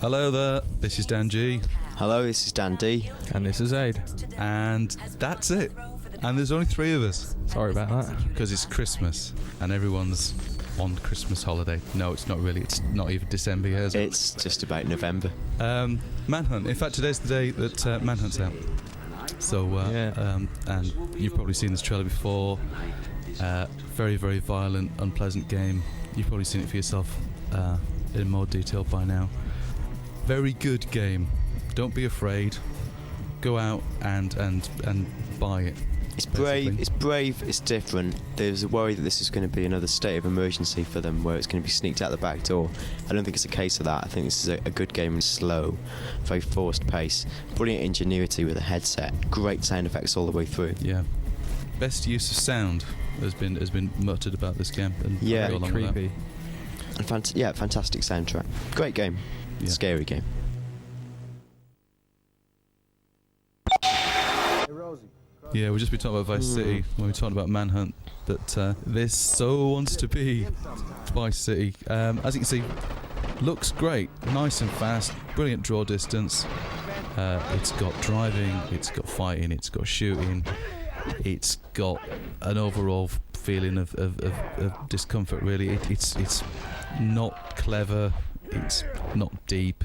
Hello there, this is Dan G. Hello, this is Dan D. And this is Aid. And that's it. And there's only 3 of us. Sorry about that. Because it's Christmas and everyone's on Christmas holiday. No, it's not really. It's not even December yet, is it? It's just about November. Manhunt. In fact, today's the day that Manhunt's out. So, and you've probably seen this trailer before. Very, very violent, unpleasant game. You've probably seen it for yourself in more detail by now. Very good game. Don't be afraid. Go out and buy it. It's brave. It's brave. It's different. There's a worry that this is going to be another state of emergency for them, where it's going to be sneaked out the back door. I don't think it's a case of that. I think this is a good game, and slow, very forced pace, brilliant ingenuity with a headset, great sound effects all the way through. Yeah. Best use of sound has been muttered about this game. And yeah, creepy. And fantastic soundtrack. Great game. Yeah. Scary game. Yeah, we'll just be talking about Vice City when we're talking about Manhunt. That this so wants to be Vice City. As you can see, looks great, nice and fast, brilliant draw distance. It's got driving, it's got fighting, it's got shooting, it's got an overall feeling of discomfort. Really, it's not clever, it's not deep.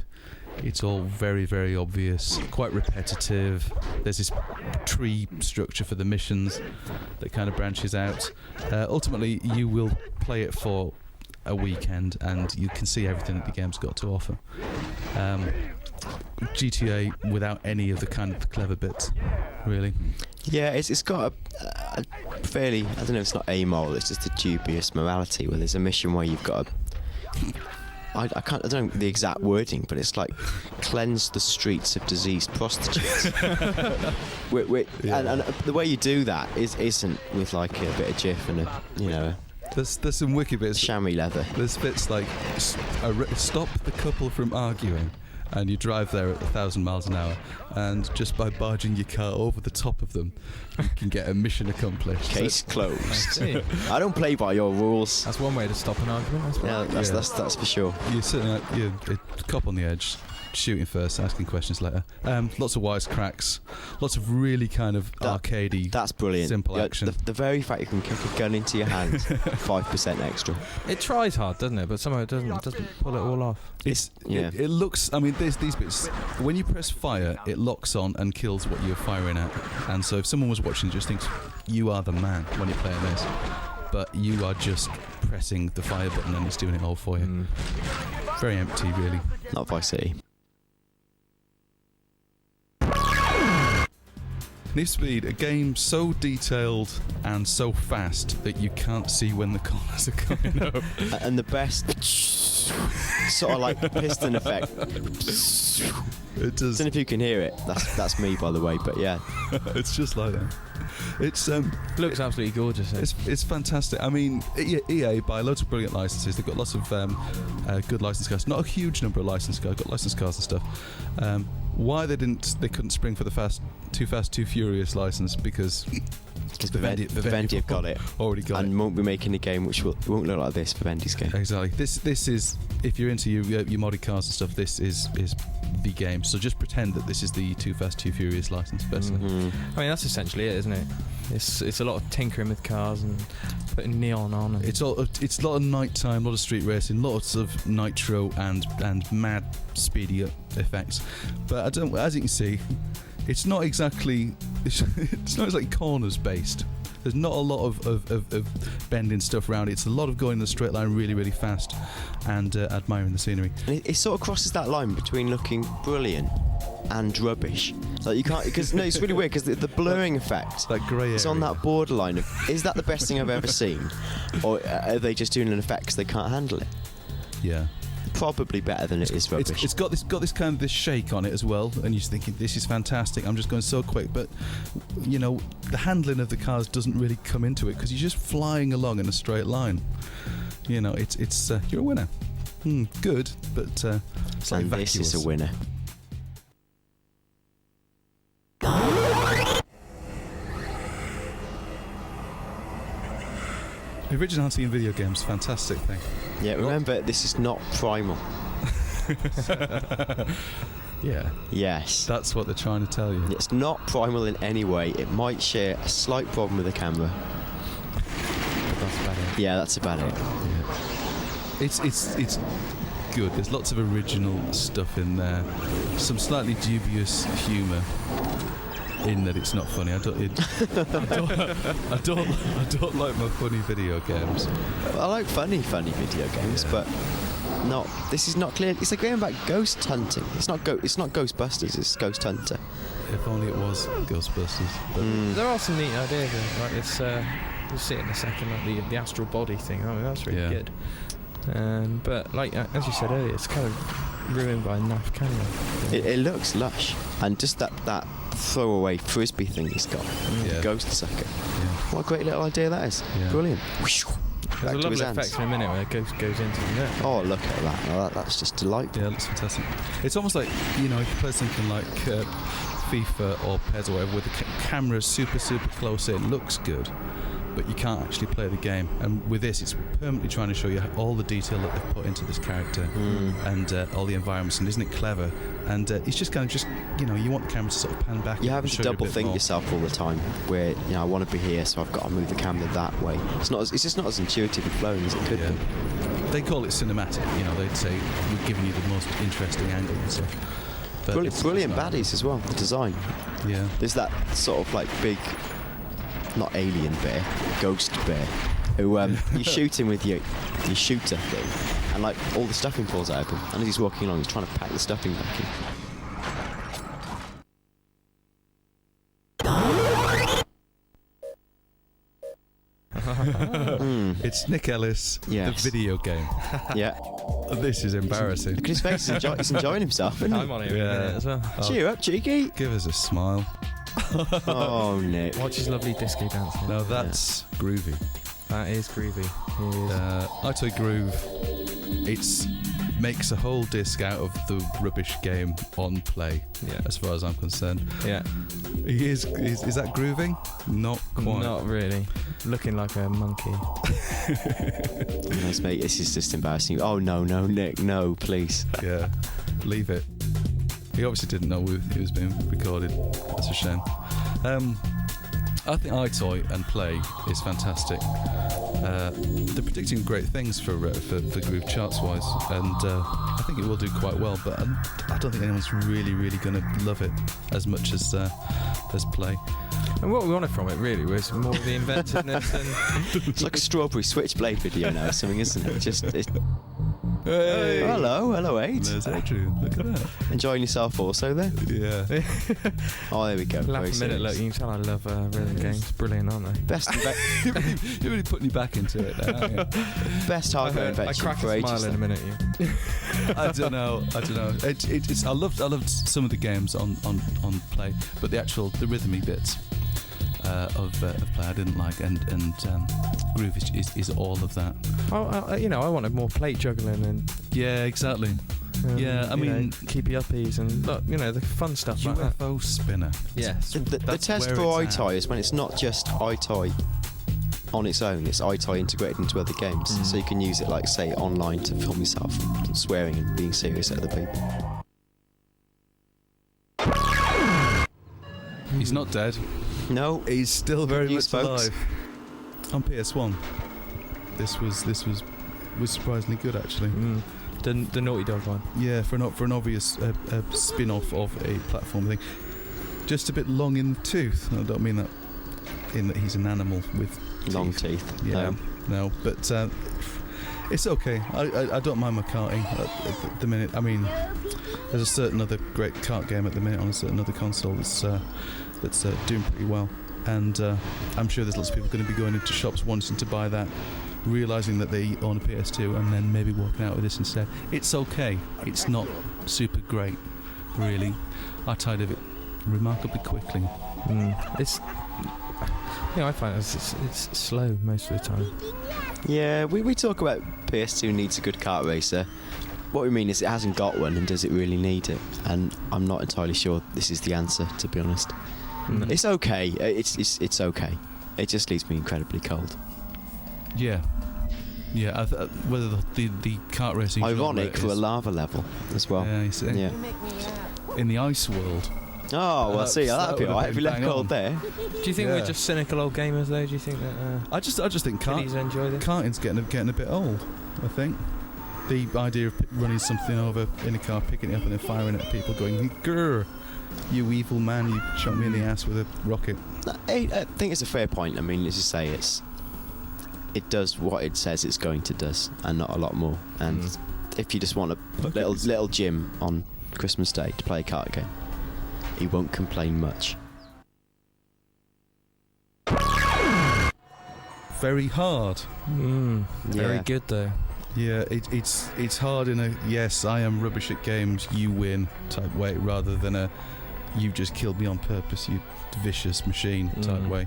It's all very, very obvious, quite repetitive. There's this tree structure for the missions that kind of branches out. Ultimately, you will play it for a weekend and you can see everything that the game's got to offer. GTA without any of the kind of clever bits, really. Yeah, it's got a fairly, I don't know, it's not amoral, it's just a dubious morality, where there's a mission where you've got I don't know the exact wording, but it's like cleanse the streets of diseased prostitutes. And the way you do that isn't with like a bit of jiff and There's some wicked bits. Chamois leather. There's bits like stop the couple from arguing, and you drive there at 1,000 miles an hour, and just by barging your car over the top of them, you can get a mission accomplished. Case closed. I don't play by your rules. That's one way to stop an argument. That's for sure. You're sitting at a cop on the edge, shooting first, asking questions later. Lots of wisecracks, lots of really kind of arcadey. That's brilliant. Simple action. The very fact you can kick a gun into your hand, 5% extra. It tries hard, doesn't it? But somehow it doesn't pull it all off. It looks. I mean, these bits. When you press fire, it locks on and kills what you're firing at. And so, if someone was watching, just thinks you are the man when you're playing this, but you are just pressing the fire button and it's doing it all for you. Very empty, really. Not Vice City. Need for Speed, a game so detailed and so fast that you can't see when the corners are coming up. And the best sort of like piston effect. It does. I don't know if you can hear it. That's me, by the way. But yeah, it's just like that. It's looks absolutely gorgeous. It's fantastic. I mean, EA buy loads of brilliant licenses. They've got lots of good licensed cars. Not a huge number of licensed cars. Got licensed cars and stuff. Why they couldn't spring for the Too Fast, Too Furious license? Because Vivendi have got it. Already got it. And won't be making a game which won't look like this. Vivendi's game. Exactly. This is, if you're into your modded cars and stuff, this is the game. So just pretend that this is the Too Fast, Too Furious license, basically. I mean, that's essentially it, isn't it? It's a lot of tinkering with cars and putting neon on. And it's a lot of nighttime, a lot of street racing, lots of nitro and mad speedy effects. But as you can see, it's not exactly corners based. There's not a lot of bending stuff around. It's a lot of going in the straight line really, really fast and admiring the scenery. And it sort of crosses that line between looking brilliant and rubbish. Like you can't, because no, it's really weird because the blurring effect, that grey area, it's on that borderline of, is that the best thing I've ever seen, or are they just doing an effect because they can't handle it? Yeah. Probably better than it is rubbish. It's got this kind of this shake on it as well, and you're thinking this is fantastic. I'm just going so quick, but the handling of the cars doesn't really come into it because you're just flying along in a straight line. It's you're a winner. Good, but slightly and vacuous. This is a winner. Originality in video games, fantastic thing. Yeah, remember, this is not Primal. Yeah, Yes. that's what they're trying to tell you. It's not primal in any way. It might share a slight problem with the camera. That's about it. Yeah, that's about it. It's good. There's lots of original stuff in there. Some slightly dubious humour in that it's not funny. I don't like my funny video games. I like funny video games, but not. This is not clear. It's a game about ghost hunting. It's not Ghostbusters. It's Ghost Hunter. If only it was Ghostbusters. But There are some neat ideas in it, like this. You'll see it in a second, like the astral body thing. I mean, that's really good. But like as you said earlier, it's kind of ruined by a naff camera. It looks lush, and just that throwaway frisbee thing it's got. Yeah. Ghost sucker. yeah. What a great little idea that is. Yeah. Brilliant. There's Back a to lovely his effect hands. in a minute where a ghost goes into the net. Oh, look at that. Oh, that's just delightful. Yeah, it looks fantastic. It's almost like, if you play something like FIFA or PES or whatever, with the camera super close in, looks good, but you can't actually play the game. And with this, it's permanently trying to show you all the detail that they've put into this character and all the environments, and isn't it clever? And it's just kind of you want the camera to sort of pan back. You're and having show to you a double bit think more. yourself all the time. Where I want to be here, so I've got to move the camera that way. It's just not as intuitive and flowing as it could Yeah. be. They call it cinematic. They'd say we're giving you the most interesting angle and stuff. But Brilliant it's not. baddies as well. The design. Yeah. There's that sort of like big, not alien bear, ghost bear, who you shoot him with your shooter thing, and like all the stuffing falls out of him. And as he's walking along, he's trying to pack the stuffing back in. It's Nick Ellis, Yes. the video game. Yeah. This is embarrassing. Look at his face. He's enjoying himself, isn't he? I'm on it in a Yeah. minute as well. Cheer up, cheeky. Give us a smile. Oh, Nick. Watch his lovely disco dancing. Now that's groovy. That is groovy. He is. iToy Groove. It's makes a whole disc out of the rubbish game on Play. Yeah. As far as I'm concerned, Yeah. is that grooving? Not quite. Not really. Looking like a monkey. Nice, mate. This is just embarrassing. Oh no, Nick, no, please. Yeah, leave it. He obviously didn't know it was being recorded. That's a shame. I think iToy and Play is fantastic. They're predicting great things for Groove charts-wise, and I think it will do quite well. But I don't think anyone's really going to love it as much as Play. And what we wanted from it really was more of the inventiveness and It's like a strawberry switchblade video now, or something, isn't it? Hey. Hello, 8. There's Adrian. Look at that. Enjoying yourself also there? Yeah. Oh, there we go. laugh Very a minute. Look, serious. you can tell I love rhythm games. Brilliant, aren't they? Best You're really putting you back into it now, aren't you? best hardware I invention crack for a ages. smile in a minute. You. I don't know. I loved some of the games on Play, but the rhythmy bits of Play I didn't like, and Groove is all of that. I wanted more plate juggling and Yeah, exactly. Yeah, I mean, keepy uppies and look, the fun stuff like that. UFO spinner. Yes. The That's test where for it's at. iToy is when it's not just iToy on its own, it's iToy integrated into other games. So you can use it, like, say, online to film yourself swearing and being serious at other people. He's not dead. No, He's still very news, much folks. alive. On PS1. This was surprisingly good, actually. The Naughty Dog one. Yeah, for an obvious spin-off of a platform thing. Just a bit long in the tooth. I don't mean that in that he's an animal with long teeth. Yeah, no, but it's okay. I don't mind my karting at the minute. I mean, there's a certain other great kart game at the minute on a certain other console that's doing pretty well, and I'm sure there's lots of people going to be going into shops wanting to buy that, realising that they own a PS2 and then maybe walking out with this instead. It's okay. It's not super great, really. I tired of it remarkably quickly. It's. I find it's slow most of the time. Yeah, we talk about PS2 needs a good kart racer. What we mean is it hasn't got one, and does it really need it? And I'm not entirely sure this is the answer, to be honest. It's okay. It's okay. It just leaves me incredibly cold. Yeah. Yeah, whether the kart racing. Ironic for a lava level as well. Yeah, you see. Yeah. In the ice world. Oh, well, see, that'd be alright if we left gold there. Do you think we're just cynical old gamers, though? Do you think that I just think kiddies enjoy this? karting's getting a bit old, I think. The idea of running something over in a car, picking it up and then firing it at people going, grrr, you evil man, you shot me in the ass with a rocket. I think it's a fair point. I mean, as you say, it does what it says it's going to do, and not a lot more. And if you just want a little gym on Christmas Day to play a kart game, he won't complain much. Very hard. Very good though. Yeah, it's hard in a yes, I am rubbish at games, you win type way, rather than a you just killed me on purpose, you vicious machine type way.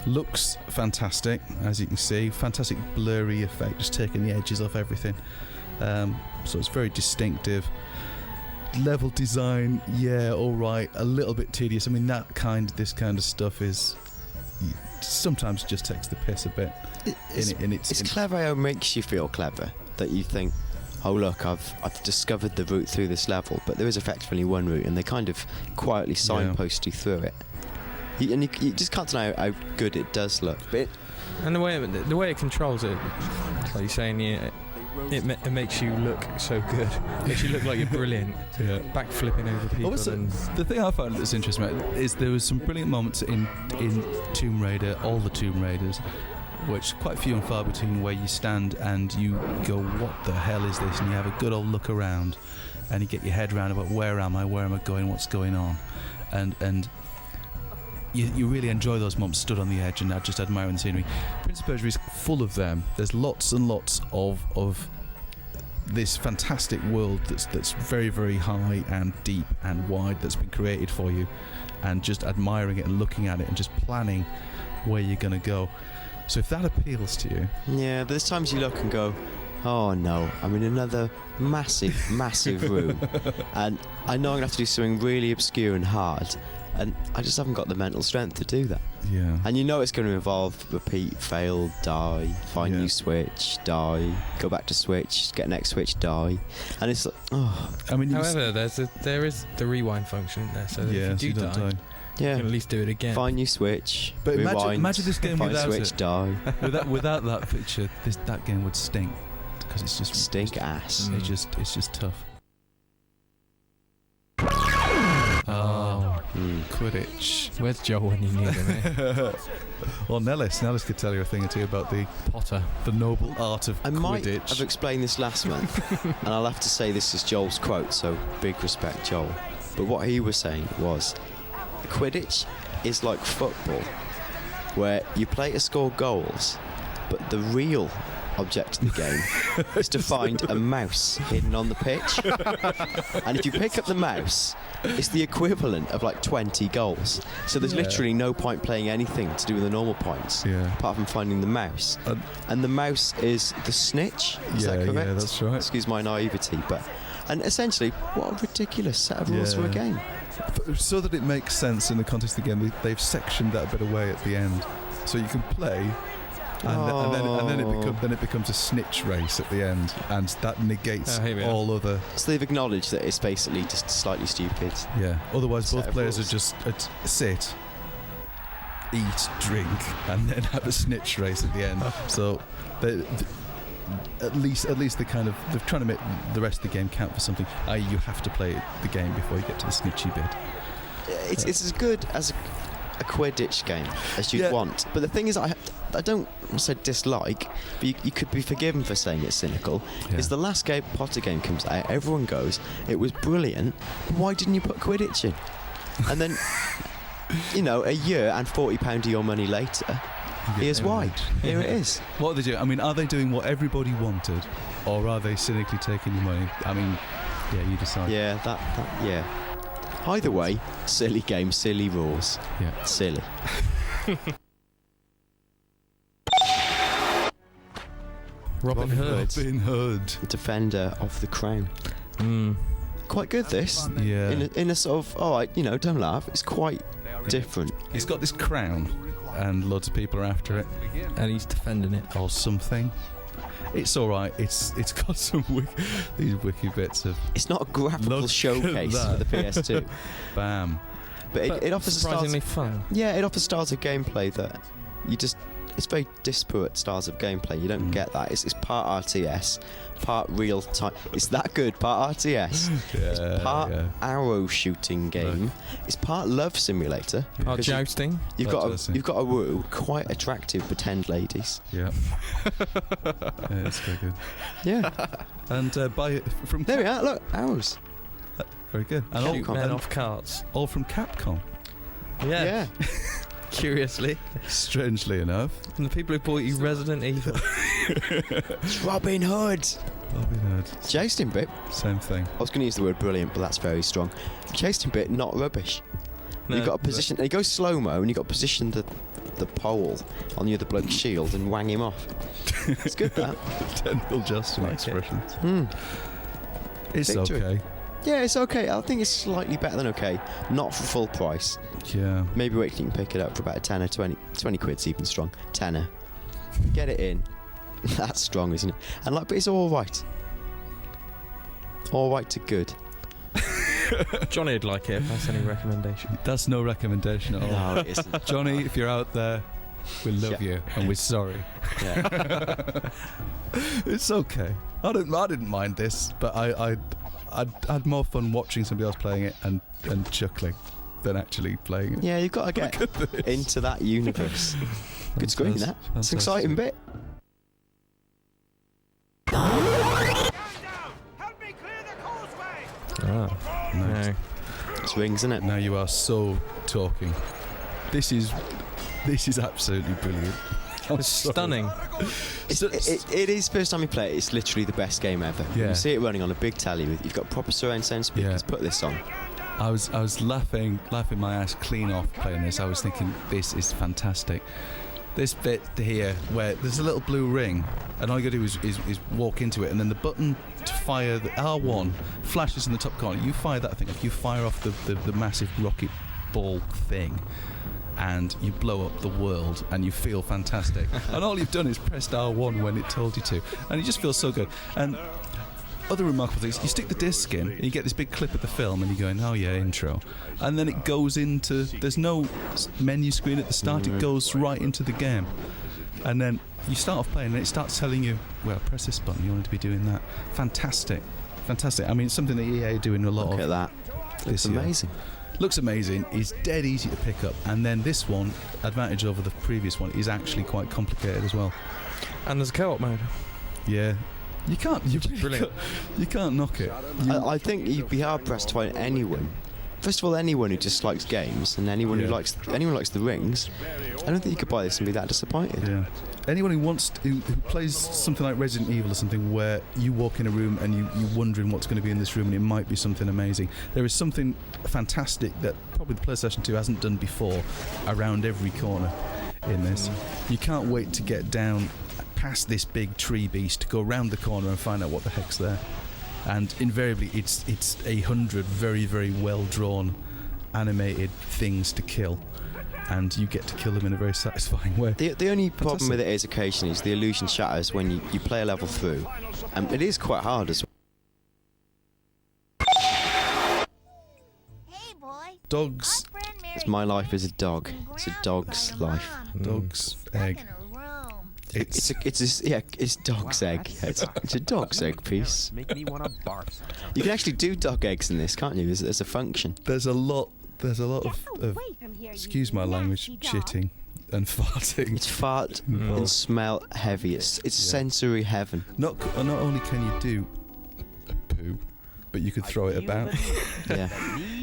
Looks fantastic, as you can see. Fantastic blurry effect, just taking the edges off everything. So it's very distinctive. Level design, yeah, all right. A little bit tedious. I mean, this kind of stuff is sometimes just takes the piss a bit. It's clever how it makes you feel clever. That you think, oh look, I've discovered the route through this level, but there is effectively one route, and they kind of quietly signpost you through it. You just can't deny how good it does look. And the way it controls it, like you're saying, it makes you look so good. It makes you look like you're brilliant. Backflipping over people. The thing I found that's interesting is there was some brilliant moments in Tomb Raider, all the Tomb Raiders, which quite few and far between, where you stand and you go, what the hell is this? And you have a good old look around and you get your head around about where am I going, what's going on, and you really enjoy those moments stood on the edge and just admiring the scenery. Prince of Persia is full of them. There's lots and lots of this fantastic world that's very, very high and deep and wide, that's been created for you, and just admiring it and looking at it and just planning where you're going to go. So if that appeals to you... Yeah, but there's times you look and go, oh no, I'm in another massive room, and I know I'm going to have to do something really obscure and hard, and I just haven't got the mental strength to do that. Yeah. And you know it's going to involve repeat, fail, die, find new switch, die, go back to switch, get next switch, die, and it's like, oh. I mean, however, there is the rewind function in there, so that if you do die, you can at least do it again. Find new switch, but rewind, imagine this game find without switch, it. die. without that feature, that game would stink, because it's just stink ass. It's just tough. Quidditch. Where's Joel when you need him? Well, Nellis could tell you a thing or two about the Potter, the noble art of I Quidditch. might have explained this last month, and I'll have to say this is Joel's quote, so big respect, Joel. But what he was saying was, Quidditch is like football, where you play to score goals, but the real object of the game is to find a mouse hidden on the pitch. And if you pick up the mouse, it's the equivalent of like 20 goals. So there's literally no point playing anything to do with the normal points, apart from finding the mouse. And the mouse is the snitch. Is that correct? Yeah, that's right. Excuse my naivety, and essentially, what a ridiculous set of rules for a game. So that it makes sense in the context of the game, they've sectioned that a bit away at the end, so you can play. And then it becomes a snitch race at the end, and that negates all other. So they've acknowledged that it's basically just slightly stupid. Yeah. Otherwise, both players are just sit, eat, drink, and then have a snitch race at the end. So at least they're trying to make the rest of the game count for something. I.e., you have to play the game before you get to the snitchy bit. It's as good as a Quidditch game as you'd want. But the thing is, I don't say dislike, but you could be forgiven for saying it's cynical, is the last Potter game comes out, everyone goes, it was brilliant, but why didn't you put Quidditch in? And then, a year and £40 of your money later, here's why. Here it is. What are they doing? I mean, are they doing what everybody wanted, or are they cynically taking your money? I mean, you decide. Yeah. Either way, silly game, silly rules. Yeah. Silly. Robin Hood. Defender of the crown. Quite good, this. Yeah. In a sort of, don't laugh, it's quite different. He's got this crown, and loads of people are after it, And he's defending it. or something. It's all right. It's got some these wiki bits of It's not a graphical Look at showcase that. for the PS2, bam. but it offers a surprisingly style. fun. Yeah, it offers styles of gameplay that you just. It's very disparate styles of gameplay. You don't get that. It's part RTS, part real time. It's that good. Part RTS. It's part arrow shooting game. It's part love simulator. Part 'cause jousting. You've Part got jousting. you've got a woo quite attractive pretend ladies. Yeah. Yeah, it's very good. Yeah, And from there we are. Look, arrows. very good. And Shoot all, Men and off carts. all from Capcom. Yeah. Curiously. Strangely enough. And the people who bought you Resident Evil. It's Robin Hood. Robin Hood. Jousting bit. Same thing. I was going to use the word brilliant, but that's very strong. Jousting bit, not rubbish. No, You've got to position. You go slow mo, and you've got to position the pole on the other bloke's shield and wang him off. It's good that. Technical Justin Like it. expressions. It's Victory. okay. Yeah, it's okay. I think it's slightly better than okay. Not for full price. Yeah. Maybe wait till you can pick it up for about a tenner, 20 quid's even strong. Tenner. Get it in. That's strong, isn't it? And but it's all right. All right to good. Johnny'd like it if that's any recommendation. That's no recommendation at all. No, it isn't. Johnny, if you're out there, we love you and we're sorry. Yeah. It's okay. I didn't mind this, but I had more fun watching somebody else playing it and chuckling than actually playing it. Yeah, you've got to get into that universe. Good screen, that. It's an exciting bit. Oh, no. It's rings, isn't it? Now you are so talking. This is absolutely brilliant. It's stunning. It is first time you play it. It's literally the best game ever. Yeah. You see it running on a big telly. You've got proper surround sound speakers. Yeah. Put this on. I was laughing my ass clean off playing this. I was thinking, this is fantastic. This bit here where there's a little blue ring, and all you gotta do is walk into it, and then the button to fire the R1 flashes in the top corner. You fire that thing off. You fire off the massive rocket ball thing, and you blow up the world, and you feel fantastic. And all you've done is pressed R1 when it told you to, and you just feel so good. And other remarkable things, you stick the disc in, and you get this big clip of the film, and you're going, oh yeah, intro. And then it goes into, there's no menu screen at the start, it goes right into the game. And then you start off playing, and it starts telling you, well, press this button, you want to be doing that. Fantastic. I mean, it's something that EA are doing a lot Look of. at that. This It's year. amazing. Looks amazing, is dead easy to pick up, and then this one, advantage over the previous one, is actually quite complicated as well. And there's a co-op mode. Yeah. You can't knock it. I think you'd be hard pressed to find anyone. First of all, anyone who just likes games, and anyone who likes the rings. I don't think you could buy this and be that disappointed. Yeah. Anyone who plays something like Resident Evil or something where you walk in a room and you're wondering what's going to be in this room, and it might be something amazing. There is something fantastic that probably the PlayStation 2 hasn't done before around every corner in this. You can't wait to get down past this big tree beast, to go around the corner and find out what the heck's there. And invariably it's 100 very, very well drawn animated things to kill, and you get to kill them in a very satisfying way. The only problem with it is occasionally is the illusion shatters when you play a level through, and it is quite hard as well. Hey boy. Dogs, It's my life as a dog. It's a dog's life. dog's egg. It's dog's egg. It's a dog's egg piece. Make me want to barf sometimes. You can actually do dog eggs in this, can't you? There's a function. There's a lot of excuse my language, shitting and farting. It's fart and smell heavy. It's sensory heaven. Not only can you do a poo, but you could throw it about. Yeah.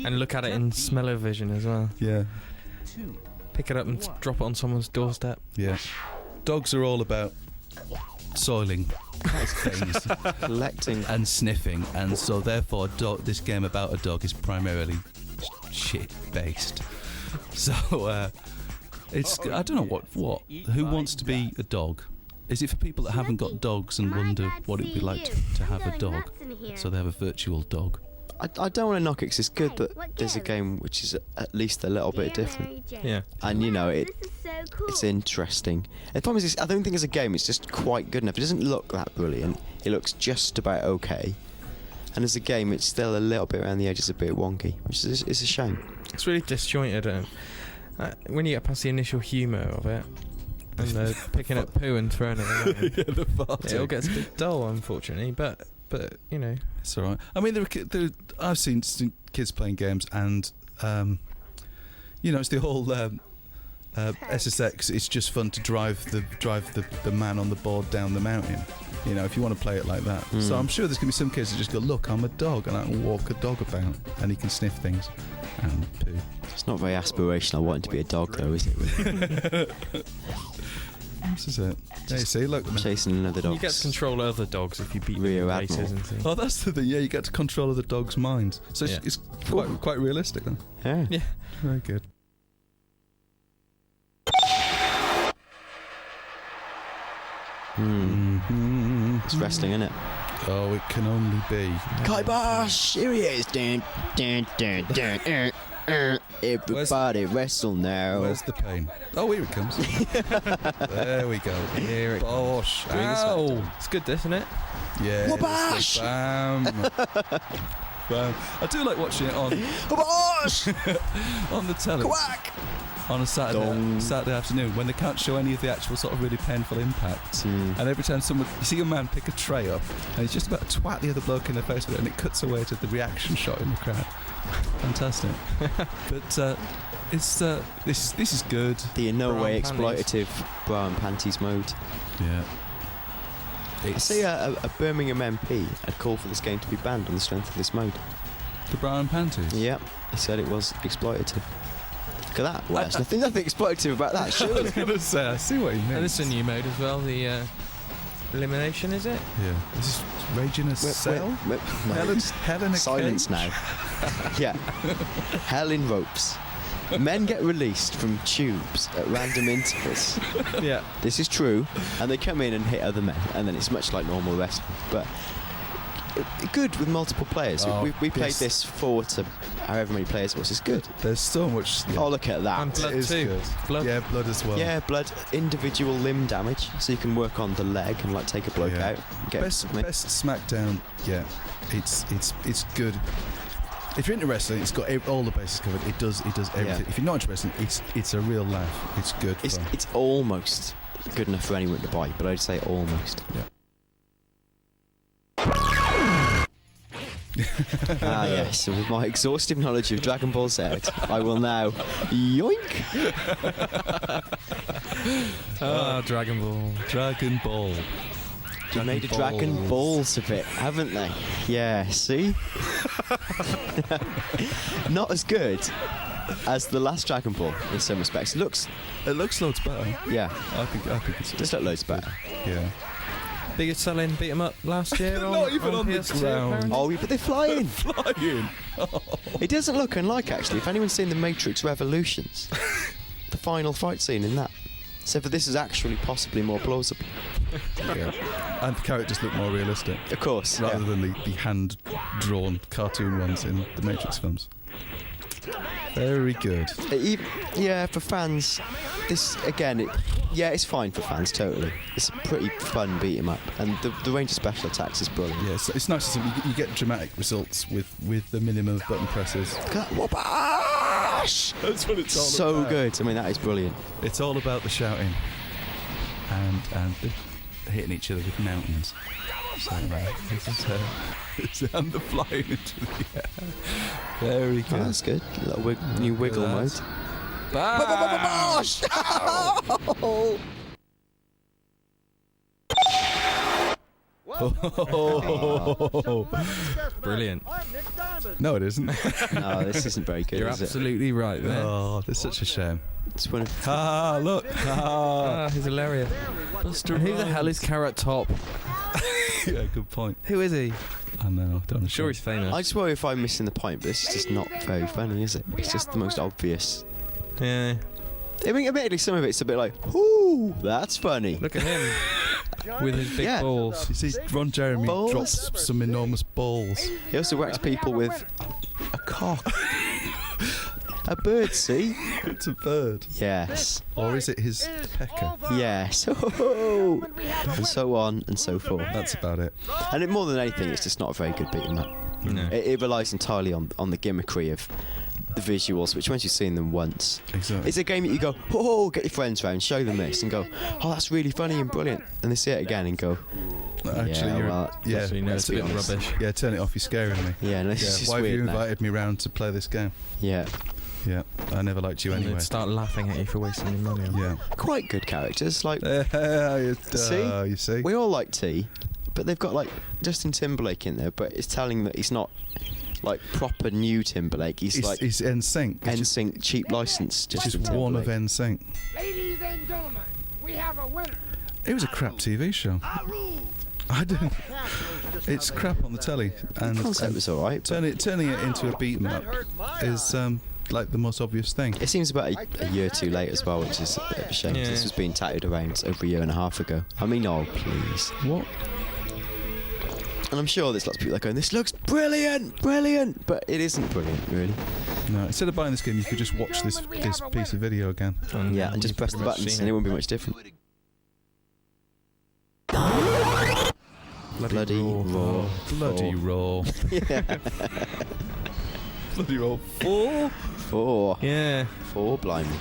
And look at it in smell-o-vision as well. Yeah, Pick it up and drop it on someone's doorstep. yeah. Dogs are all about soiling things Collecting. and sniffing, and so therefore this game about a dog is primarily shit based. So it's, I don't know what who wants to be a dog. Is it for people that haven't got dogs and wonder what it'd be like to have a dog, so they have a virtual dog? I don't want to knock it 'cause it's good that there's a game which is at least a little bit different. Yeah. And you know, it's interesting. The problem is, I don't think as a game it's just quite good enough. It doesn't look that brilliant. It looks just about okay. And as a game, it's still a little bit around the edges, a bit wonky, which is a shame. It's really disjointed. When you get past the initial humour of it, and picking up poo and throwing it around, The farting. it all gets a bit dull, unfortunately. But you know, It's all right. I mean, I've seen kids playing games, and you know, it's the whole SSX. It's just fun to drive the man on the board down the mountain. You know, if you want to play it like that. So I'm sure there's gonna be some kids that just go, look, I'm a dog, and I can walk a dog about, and he can sniff things and poo. It's not very aspirational wanting to be a dog, though, is it? Really? This is it. Yeah, you see, look. Chasing another dog. you get to control other dogs if you beat them Rear in Admiral. races and things. Oh, that's the thing. Yeah, you get to control the dog's minds. So Yeah. it's quite realistic then. Yeah. Yeah. Very good. It's wrestling, isn't it? Oh, it can only be. Kibosh! Here he is! Dun, dun, dun, dun, everybody wrestle now. Where's the pain? Oh, here it comes. There we go. Here it Bosh. Bring us Ow. It's good, this, isn't it? Yeah. Wabash! Bam. Bam. I do like watching it on Kibosh! on the telly Quack! on a Dong. Saturday afternoon when they can't show any of the actual sort of really painful impacts. And every time you see a man pick a tray up and he's just about to twat the other bloke in the face with it, and it cuts away to the reaction shot in the crowd. Fantastic. But this is good. The in no Bra way and panties. exploitative bra and panties mode. Yeah. I see a Birmingham MP had called for this game to be banned on the strength of this mode. The brown panties. Yep, he said it was exploitative. Look at that. Well, there's nothing exploitative about that, I was surely. going to say, I see what he means. And this is a new mode as well. The elimination, is it? Yeah. Is this raging a cell? Hell in a Silence cage? now. Yeah. Hell in ropes. Men get released from tubes at random intervals. Yeah. This is true. And they come in and hit other men. And then it's much like normal wrestling. But good with multiple players. Oh, we played this- this 4 to however many players it was. It's good. There's so much. Yeah. Oh, look at that. And blood It is too. good. Blood. Yeah, blood as well. Yeah, blood, individual limb damage, so you can work on the leg and like take a bloke Yeah. out. And get Best SmackDown. Yeah, it's good. If you're into wrestling, it's got all the bases covered. It does everything. Yeah. If you're not into wrestling, it's a real laugh. It's good. It's fun. it's almost good enough for anyone to buy, but I'd say almost. Yeah. Ah yes, and with my exhaustive knowledge of Dragon Ball Z, I will now yoink. Dragon Ball. Dragon Ball. They made a Dragon Balls of it, haven't they? Yeah, see? Not as good as the last Dragon Ball in some respects. It looks, loads better. yeah, I think it's does look loads better. Yeah. Biggest selling beat 'em up last year. Not even on the PS2, ground. apparently. Oh, but they're flying. Flying. It doesn't look unlike, actually. If anyone's seen the Matrix Revolutions, the final fight scene in that. So for this is actually possibly more plausible. Yeah. And the characters look more realistic, Of course. rather Yeah. than the hand-drawn cartoon ones in the Matrix films. Very good. Yeah, for fans, this again, it's fine for fans, totally. It's a pretty fun beat 'em up, and the range of special attacks is brilliant. Yeah, it's nice to see you get dramatic results with the minimum of button presses. Wabash! That's what it's So good. I mean, that is brilliant. It's all about the shouting and the hitting each other with mountains. So, and the flying into the air. Very Oh, good. that's good. A little new wiggle mode. Bash! Brilliant. No, it isn't. No, this isn't very good, You're is it? absolutely right there. Oh, that's such a shame. It's one of Ah, look. Ah. He's hilarious. And who the hell is Carrot Top? Yeah, good point. Who is he? I know. Don't Sure, he's famous. I just worry if I'm missing the point, but this is just not very funny, is it? It's just the most obvious. Yeah. I mean, admittedly, some of it's a bit like, "Ooh, that's funny." Look at him. with his big Yeah. balls. You see, Ron Jeremy Balls? drops some enormous balls. He also whacks people with a cock. A bird, see? It's a bird. Yes. Or is it his pecker? Yes. And so on and so forth. That's about it. And more than anything, it's just not a very good beat 'em up. No. It relies entirely on the gimmickry of the visuals, which once you've seen them once, Exactly. it's a game that you go, oh, get your friends round, show them this, and go, oh, that's really funny and brilliant, and they see it again and go, Actually, yeah, you're well, yeah. So you know it's a bit rubbish. Yeah, turn it off. You're scaring me. yeah, no, it's Yeah. just Why have you weird now. invited me round to play this game? Yeah, Yeah, I never liked you And anyway. they'd start laughing at you for wasting your money on. Yeah. quite good characters. Like See? You see? we all like T, but they've got like Justin Timberlake in there, but it's telling that he's not like proper new Timberlake. He's like He's NSYNC. NSYNC cheap license. Just Justin one of Timberlake. NSYNC. Ladies and gentlemen, we have a winner. It was a crap TV show. I didn't. It's crap on the telly, and, The concept and was alright. turning it into a beat 'em up is like the most obvious thing. It seems about a year too late as well, which is a bit of a shame. 'Cause Yeah. This was being tatted around over a year and a half ago. I mean, oh please. What? And I'm sure there's lots of people that are going, this looks brilliant, brilliant, but it isn't brilliant, really. No. Instead of buying this game, you could just watch this piece of video again. Yeah, and just you've press the pretty much buttons, seen and it it. won't be much different. Bloody raw. Bloody raw. Bloody raw. Four. Yeah. Blimey.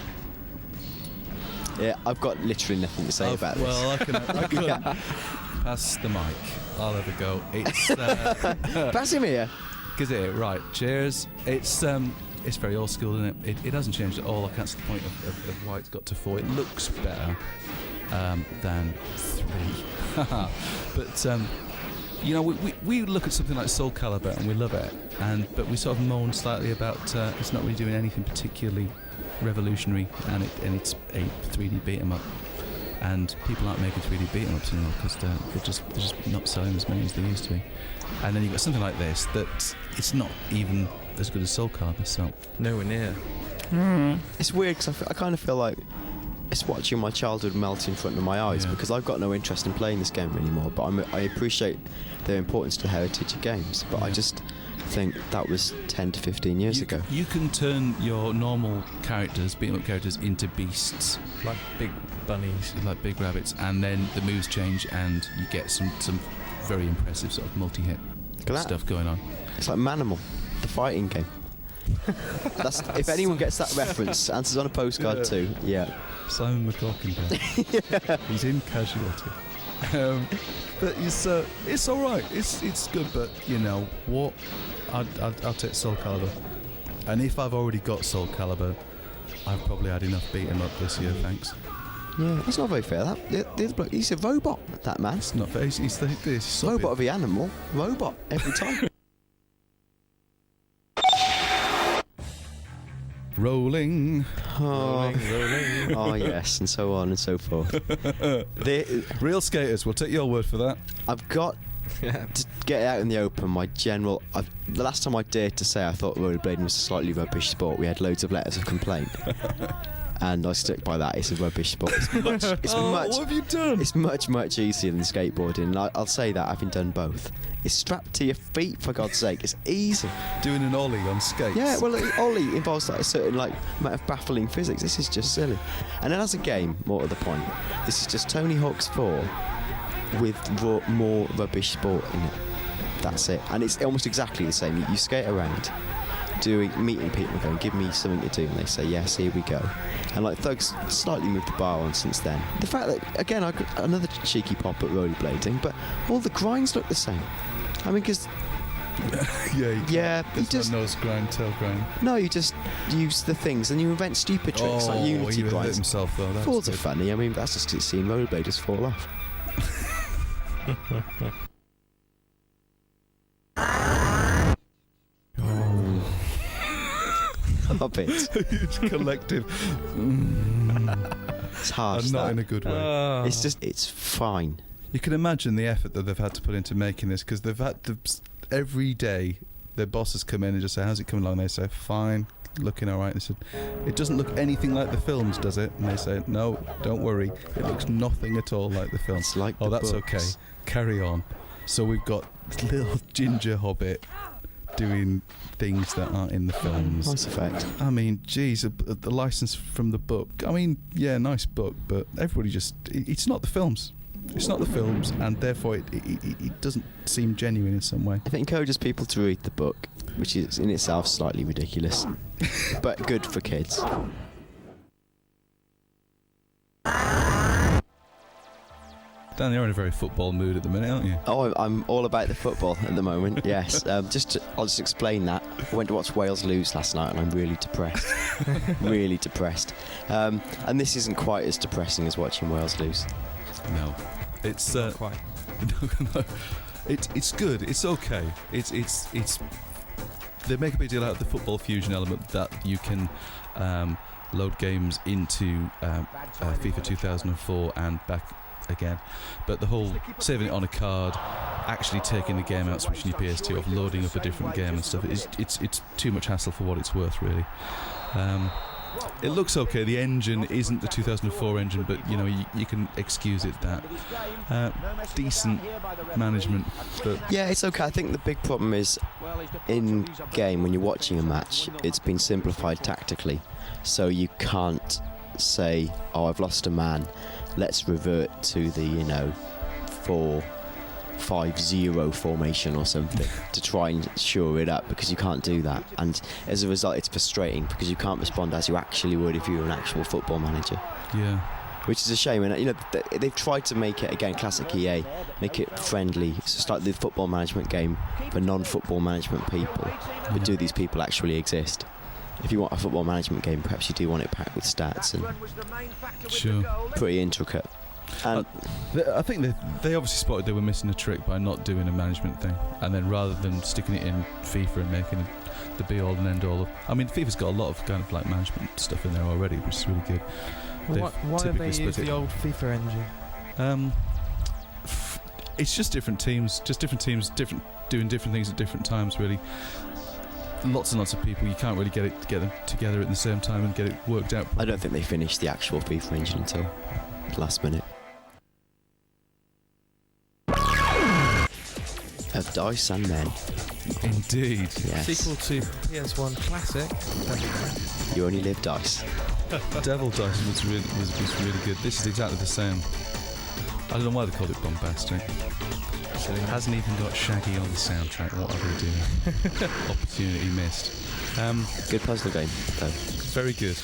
Yeah, I've got literally nothing to say about this. Well, I can pass the mic. I'll have a go. It's Pass him here. Gazette, right? Cheers. It's very old school, isn't it? It hasn't changed at all. I can't see the point of why it's got to 4. It looks better than 3, but you know, we look at something like Soul Calibur and we love it, but we sort of moan slightly about it's not really doing anything particularly revolutionary, and it's a 3D beat 'em up, and people aren't making 3D beat 'em ups anymore because they're just not selling as many as they used to be. And then you've got something like this that it's not even as good as Soul Calibur, so Nowhere near. It's weird because I kind of feel like it's watching my childhood melt in front of my eyes, Yeah. because I've got no interest in playing this game anymore, but I appreciate their importance to the heritage of games, but I just think that was 10 to 15 years ago. You can turn your normal characters, beat 'em up characters, into beasts, Like big bunnies. like big rabbits, and then the moves change and you get some very impressive sort of multi-hit Look at that. stuff going on. It's like Manimal, the fighting game. That's if anyone gets that reference, answers on a postcard too. Yeah. Simon McLaughlin game. He's in Casualty. But it's all right. It's good, but you know what? I'll take Soul Calibur. And if I've already got Soul Calibur, I've probably had enough beat 'em up this year. Thanks. Yeah, that's not very fair. The other bloke, he's a robot, that man. It's not fair. He's Robot of the animal. Robot every time. Rolling. Oh, Rolling. oh yes, and so on and so forth. Real skaters. We'll take your word for that. I've got to get out in the open. The last time I dared to say I thought rollerblading was a slightly rubbish sport, we had loads of letters of complaint, and I stick by that. It's a rubbish sport. What have you done? It's much easier than skateboarding. And I'll say that, having done both. It's strapped to your feet, for God's sake. It's easy. Doing an ollie on skates. Yeah, well, Ollie involves like a certain amount of baffling physics. This is just silly. And then as a game, more to the point, this is just Tony Hawk's 4 with more rubbish sport in it. That's it. And it's almost exactly the same. You skate around, meeting people and going, give me something to do, and they say, yes, here we go. And like Thugs slightly moved the bar on since then. The fact that, again, I got another cheeky pop at rollerblading, but all the grinds look the same. I mean, because yeah. you just nose grind, tail grind. no, you just use the things and you invent stupid tricks like Unity he hit grinds. himself though. That's Falls are good. funny. I mean, that's just 'cause it's seen rollerbladers fall off. A bit. Huge collective. It's hard. And not in a good way. Oh. It's fine. You can imagine the effort that they've had to put into making this, because they've had to every day. Their bosses come in and just say, "How's it coming along?" They say, "Fine." looking all right. They said, it doesn't look anything like the films, does it? And they said, no, don't worry, it looks nothing at all like the films. It's like oh, the that's books. okay. Carry on. So we've got little ginger hobbit doing things that aren't in the films. Nice effect. I mean, geez, the license from the book. I mean, yeah, nice book, but everybody just... It's not the films. It's not the films, and therefore it doesn't seem genuine in some way. If it encourages people to read the book, which is in itself slightly ridiculous, but good for kids. Dan, you're in a very football mood at the minute, aren't you? Oh, I'm all about the football at the moment, yes. I'll just explain that. I went to watch Wales lose last night and I'm really depressed. Really depressed. And this isn't quite as depressing as watching Wales lose. No. It's... Not quite. no. It's good. It's okay. It's... They make a big deal out of the football fusion element that you can load games into FIFA 2004 and back again, but the whole saving it on a card, actually taking the game out, switching your PS2 off, loading up a different game and stuff, it's too much hassle for what it's worth, really. It looks okay. The engine isn't the 2004 engine, but you know you can excuse it. That decent management, but yeah, it's okay. I think the big problem is in game when you're watching a match, it's been simplified tactically, so you can't say, "Oh, I've lost a man. Let's revert to the 4-5-0 formation or something to try and shore it up," because you can't do that, and as a result it's frustrating because you can't respond as you actually would if you were an actual football manager. yeah. Which is a shame, and they've tried to make it, again, classic EA, make it friendly. So start the football management game for non-football management people. But do these people actually exist? If you want a football management game, perhaps you do want it packed with stats and Sure. pretty intricate. And I think they obviously spotted they were missing a trick by not doing a management thing, and then rather than sticking it in FIFA and making it the be-all and end-all of... I mean, FIFA's got a lot of kind of like management stuff in there already, which is really good. Why have they used the old FIFA engine? It's just different teams, doing different things at different times, really. Lots and lots of people, you can't really get them together at the same time and get it worked out properly. I don't think they finished the actual FIFA engine until the last minute. Of Dice and Men. Indeed. Yes. Sequel to PS1 classic. You Only Live Dice. Devil Dice was really good. This is exactly the same. I don't know why they called it bombastic. So it hasn't even got Shaggy on the soundtrack. What are they doing? Opportunity missed. Good puzzle game, though. Very good.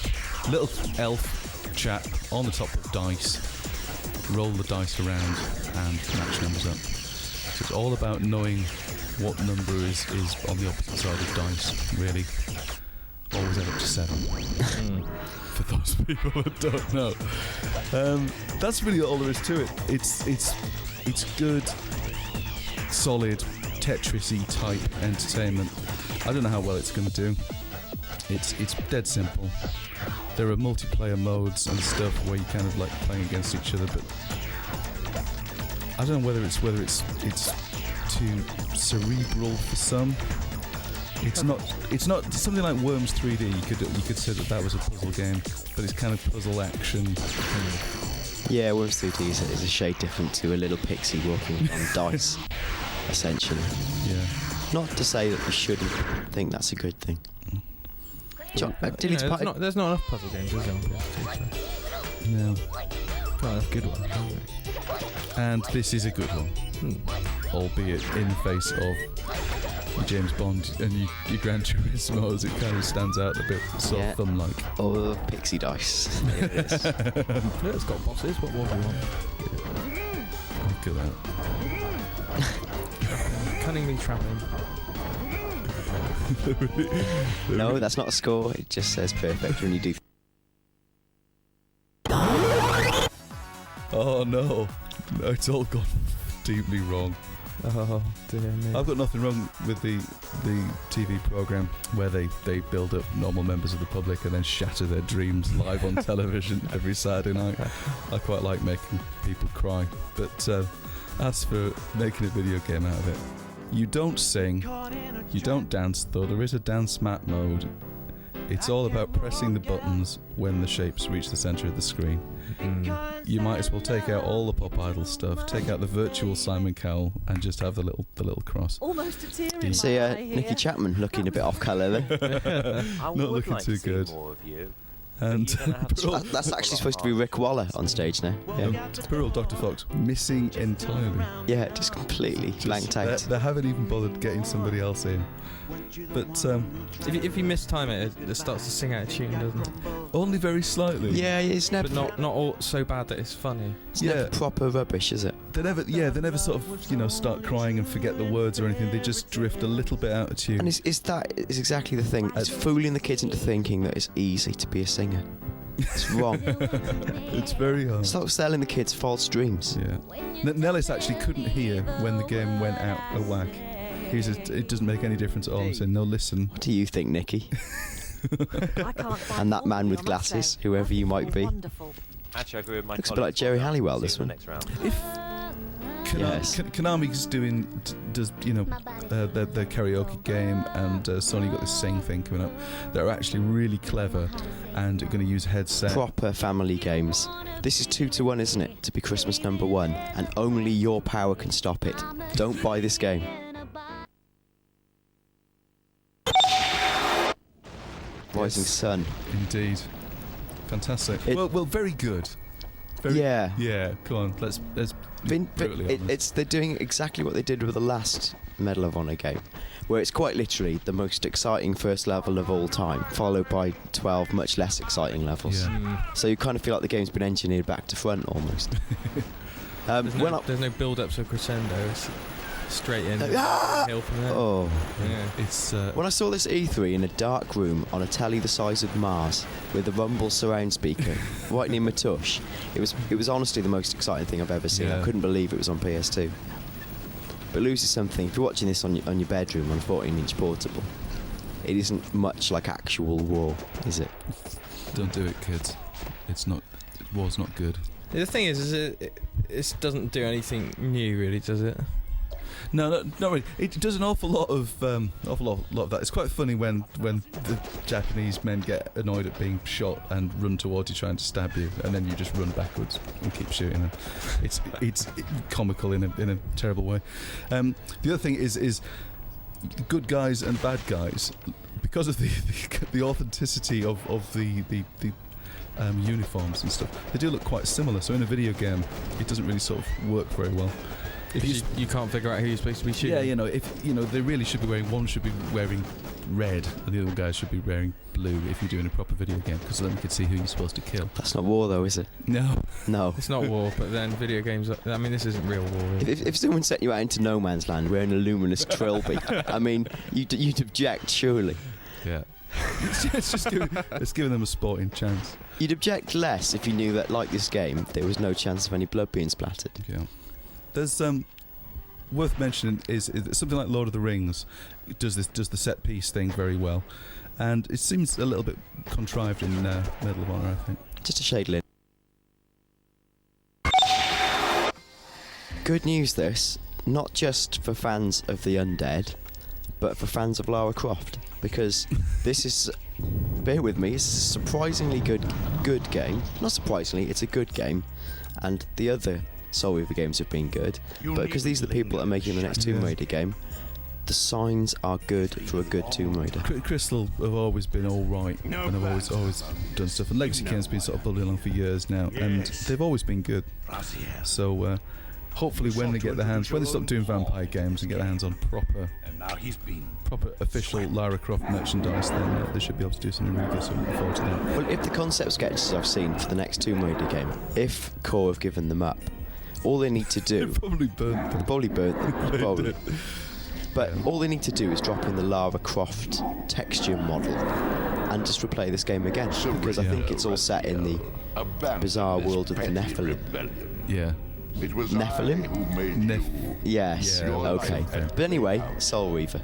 Little elf chap on the top of dice. Roll the dice around and match numbers up. So it's all about knowing what number is on the opposite side of dice, really. Always add up to 7. For those people that don't know. That's really all there is to it. It's good, solid, Tetris-y type entertainment. I don't know how well it's going to do. It's dead simple. There are multiplayer modes and stuff where you kind of like playing against each other, but I don't know whether it's too cerebral for some. It's not something like Worms 3D. You could say that was a puzzle game, but it's kind of puzzle action. Yeah, Worms 3D is a shade different to a little pixie walking on dice, essentially. Yeah. Not to say that you shouldn't think that's a good thing. There's not enough puzzle games, is there? No. Not enough good ones. And this is a good one, albeit in the face of James Bond and your Gran Turismos, it kind of stands out a bit sort of thumb-like. Oh, pixie dice. There it is. It's got bosses. What more do you want? Look at that. Cunningly trapping. No, that's not a score. It just says perfect when you do. Oh no, it's all gone deeply wrong. Oh dear me. I've got nothing wrong with the TV programme where they build up normal members of the public and then shatter their dreams live on television every Saturday night. I quite like making people cry, but as for making a video game out of it, you don't sing, you don't dance, though there is a dance mat mode. It's all about pressing the buttons when the shapes reach the centre of the screen. You might as well take out all the Pop Idol stuff, take out the virtual Simon Cowell, and just have the little cross. Almost a tear in See, my eye Nicky here. Chapman looking a bit off colour there. Not looking too good. And That's actually supposed to be Rick Waller on stage now. Yeah, poor old Dr. Fox missing entirely. yeah, just completely blanked out. They haven't even bothered getting somebody else in. But If you mistime it, it starts to sing out of tune, doesn't it? only very slightly. Yeah, it's never, But not all so bad that it's funny. it's never proper rubbish, is it? They never sort of start crying and forget the words or anything. They just drift a little bit out of tune. And it's exactly the thing. It's fooling the kids into thinking that it's easy to be a singer. It's wrong. It's very hard. Stop selling the kids false dreams. Yeah. Nellis actually couldn't hear when the game went out of whack. He said it doesn't make any difference at all. I said, no, listen. What do you think, Nicky? I can't find And that man Morley, with I must glasses, say. whoever you might be. Wonderful. Actually, I agree with my Looks a bit like Jerry Halliwell, this one. If Yes. Konami's does their karaoke game, and Sony got this Sing thing coming up, they're actually really clever and are going to use headset. Proper family games. This is 2-1, isn't it? To be Christmas #1, and only your power can stop it. Don't buy this game. Rising Sun. Indeed, fantastic. It- Well, very good. Yeah. Come on, let's be brutally honest. They're doing exactly what they did with the last Medal of Honor game, where it's quite literally the most exciting first level of all time, followed by 12 much less exciting levels. Yeah. So you kind of feel like the game's been engineered back to front almost. There's no build-up to a crescendo. It's straight in. Ah! Hill from there. Oh. Yeah. It's When I saw this E3 in a dark room on a telly the size of Mars with a Rumble surround speaker right near my tush, it was honestly the most exciting thing I've ever seen. Yeah. I couldn't believe it was on PS2. But loses something. If you're watching this on your bedroom on a 14-inch portable, it isn't much like actual war, is it? don't do it, kids. It's not. War's not good. The thing is it doesn't do anything new, really, does it? No, not really. It does an awful lot of that. It's quite funny when the Japanese men get annoyed at being shot and run towards you trying to stab you, and then you just run backwards and keep shooting them. It's comical in a terrible way. The other thing is good guys and bad guys, because of the authenticity of the uniforms and stuff. They do look quite similar. So in a video game, it doesn't really sort of work very well. If you can't figure out who you're supposed to be shooting. Yeah, if they really should be wearing, one should be wearing red and the other guy should be wearing blue if you're doing a proper video game, because then you can see who you're supposed to kill. That's not war though, is it? No. It's not war, but then video games. I mean, this isn't real war. Really. If someone sent you out into no man's land wearing a luminous trilby, I mean, you'd object, surely. Yeah. it's just giving them a sporting chance. You'd object less if you knew that, like this game, there was no chance of any blood being splattered. Yeah. There's worth mentioning is something like Lord of the Rings does the set piece thing very well, and it seems a little bit contrived in Medal of Honor, I think. Just a shade, Lynn. Good news, this, not just for fans of the undead, but for fans of Lara Croft, because this is, bear with me, it's a surprisingly good game. Not surprisingly, it's a good game, and the other Soul Reaver games have been good, but because these are the people that are making the next Tomb Raider game, the signs are good for a good Tomb Raider. Crystal have always been all right, and have always done stuff, and Legacy Game's been sort of bubbling along for years now, and they've always been good. So hopefully when they stop doing vampire games and get their hands on proper official Lara Croft merchandise, then they should be able to do something really good, so I'm looking forward to that. Well, if the concept sketches I've seen for the next Tomb Raider game, if Core have given them up, all they need to do... Probably burnt them. Probably burnt them. Probably. But all they need to do is drop in the Lara Croft texture model and just replay this game again, because I think it's all set in the bizarre world of the Nephilim. Yeah. Nephilim? Yes. Yeah, okay. But anyway, Soul Reaver.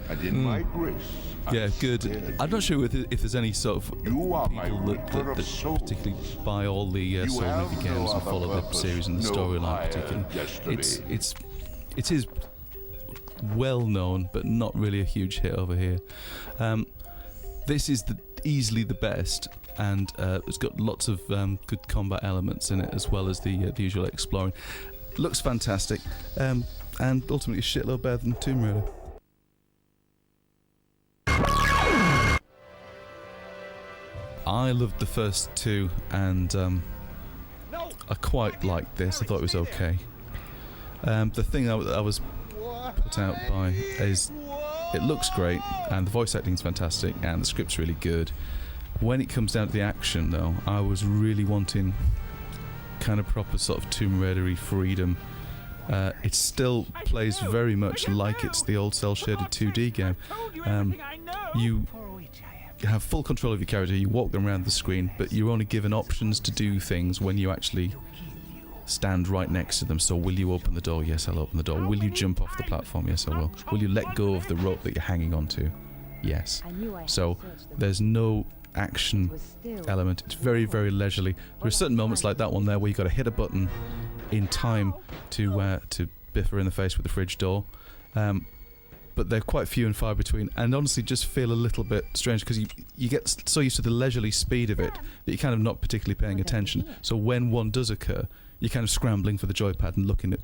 Yeah, good. I'm not sure if there's any sort of people that particularly buy all the Soul Reaver games and follow the series and the storyline particularly. It is well known, but not really a huge hit over here. This is easily the best, and it's got lots of good combat elements in it, as well as the usual exploring. Looks fantastic, and ultimately a shitload better than Tomb Raider. I loved the first two, and I quite liked this. I thought it was okay. The thing I was put out by is it looks great, and the voice acting's fantastic, and the script's really good. When it comes down to the action, though, I was really wanting kind of proper sort of Tomb Raider-y freedom. It still plays very much like it's the old cel-shaded 2D game. You have full control of your character, you walk them around the screen, but you're only given options to do things when you actually stand right next to them. So will you open the door? Yes, I'll open the door. Will you jump off the platform? Yes, I will. Will you let go of the rope that you're hanging onto? Yes. So there's no action element. It's very, very leisurely. There are certain moments like that one there where you've got to hit a button in time to biff her in the face with the fridge door. But they're quite few and far between, and honestly just feel a little bit strange because you get so used to the leisurely speed of it that you're kind of not particularly paying attention. So when one does occur, you're kind of scrambling for the joypad and looking at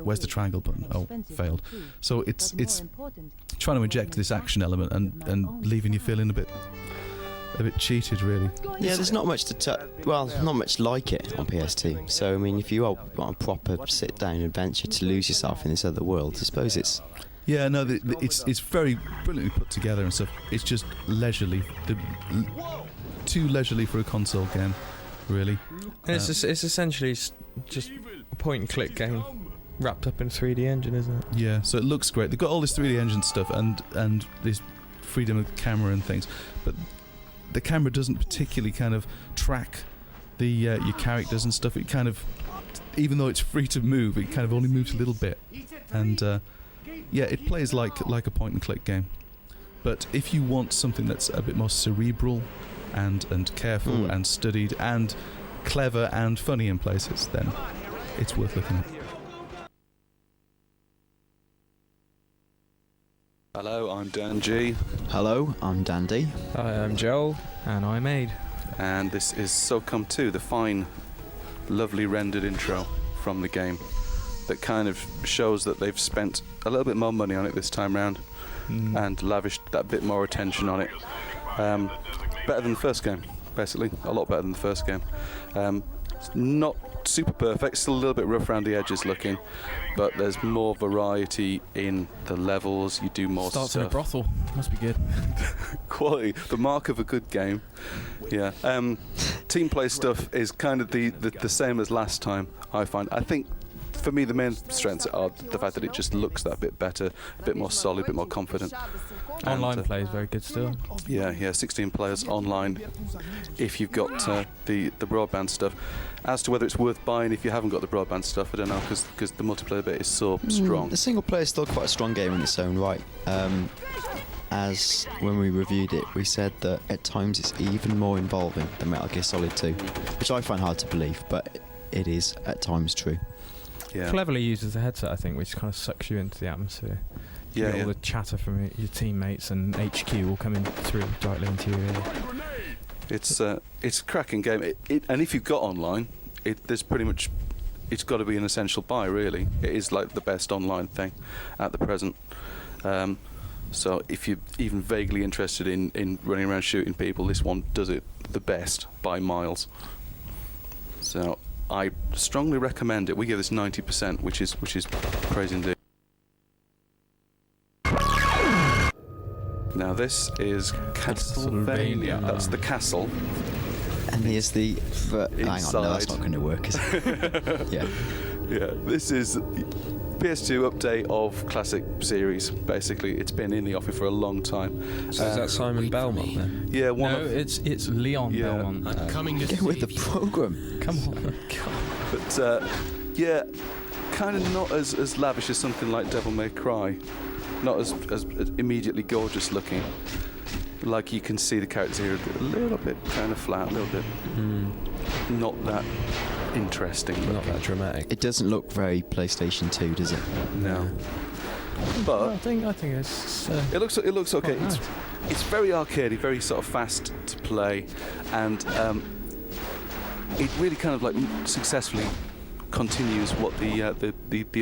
where's the triangle button? Oh, failed. So it's trying to inject this action element and leaving you feeling a bit cheated, really. Yeah, there's not much not much like it on PS2. So I mean, if you want a proper sit-down adventure to lose yourself in this other world, I suppose it's. Yeah, no, it's very brilliantly put together and stuff. It's just leisurely, too leisurely for a console game, really. And it's essentially just a point-and-click game wrapped up in 3D engine, isn't it? Yeah, so it looks great. They've got all this 3D engine stuff and this freedom of camera and things, but the camera doesn't particularly kind of track the your characters and stuff. It kind of, even though it's free to move, it kind of only moves a little bit, and. Yeah, it plays like a point-and-click game. But if you want something that's a bit more cerebral and careful and studied and clever and funny in places, then it's worth looking at. Hello, I'm Dan G. Hello, I'm Dandy. Hi, I'm Joel. And I'm Aid. And this is So Come 2, the fine, lovely rendered intro from the game. That kind of shows that they've spent a little bit more money on it this time round and lavished that bit more attention on it. Better than the first game, basically. A lot better than the first game. It's not super perfect, still a little bit rough around the edges looking, but there's more variety in the levels. You do more Starts stuff. in a brothel. Must be good. Quality, the mark of a good game. Yeah. Team play stuff is kind of the same as last time, I find. I think for me the main strengths are the fact that it just looks that bit better, a bit more solid, a bit more confident. Online play is very good still. Yeah, 16 players online if you've got the broadband stuff. As to whether it's worth buying if you haven't got the broadband stuff, I don't know, because the multiplayer bit is so strong. The single player is still quite a strong game in its own right. As when we reviewed it, we said that at times it's even more involving than Metal Gear Solid 2, which I find hard to believe, but it is at times true. Yeah. Cleverly used as a headset, I think, which kind of sucks you into the atmosphere. You get all the chatter from your teammates and HQ all coming through directly into your ear. It's a cracking game. And if you've got online, there's pretty much, it's got to be an essential buy, really. It is like the best online thing at the present. So if you're even vaguely interested in running around shooting people, this one does it the best by miles. So I strongly recommend it. We give this 90%, which is crazy indeed. Now this is Castlevania. That's the castle. And here's the... hang on, no, that's not going to work, is it? Yeah. Yeah, this is PS2 update of classic series. Basically, it's been in the offing for a long time. So is that Simon Belmont then? Yeah, It's Leon Belmont. I'm coming to Get with the program. Come on. But yeah, kind of not as lavish as something like Devil May Cry. Not as immediately gorgeous looking. Like you can see the characters here a little bit kind of flat, a little bit not that interesting. Not that dramatic. It doesn't look very PlayStation 2, does it? No. But I think it's. it looks okay. quite nice. It's very arcadey, very sort of fast to play, and it really kind of like successfully continues what the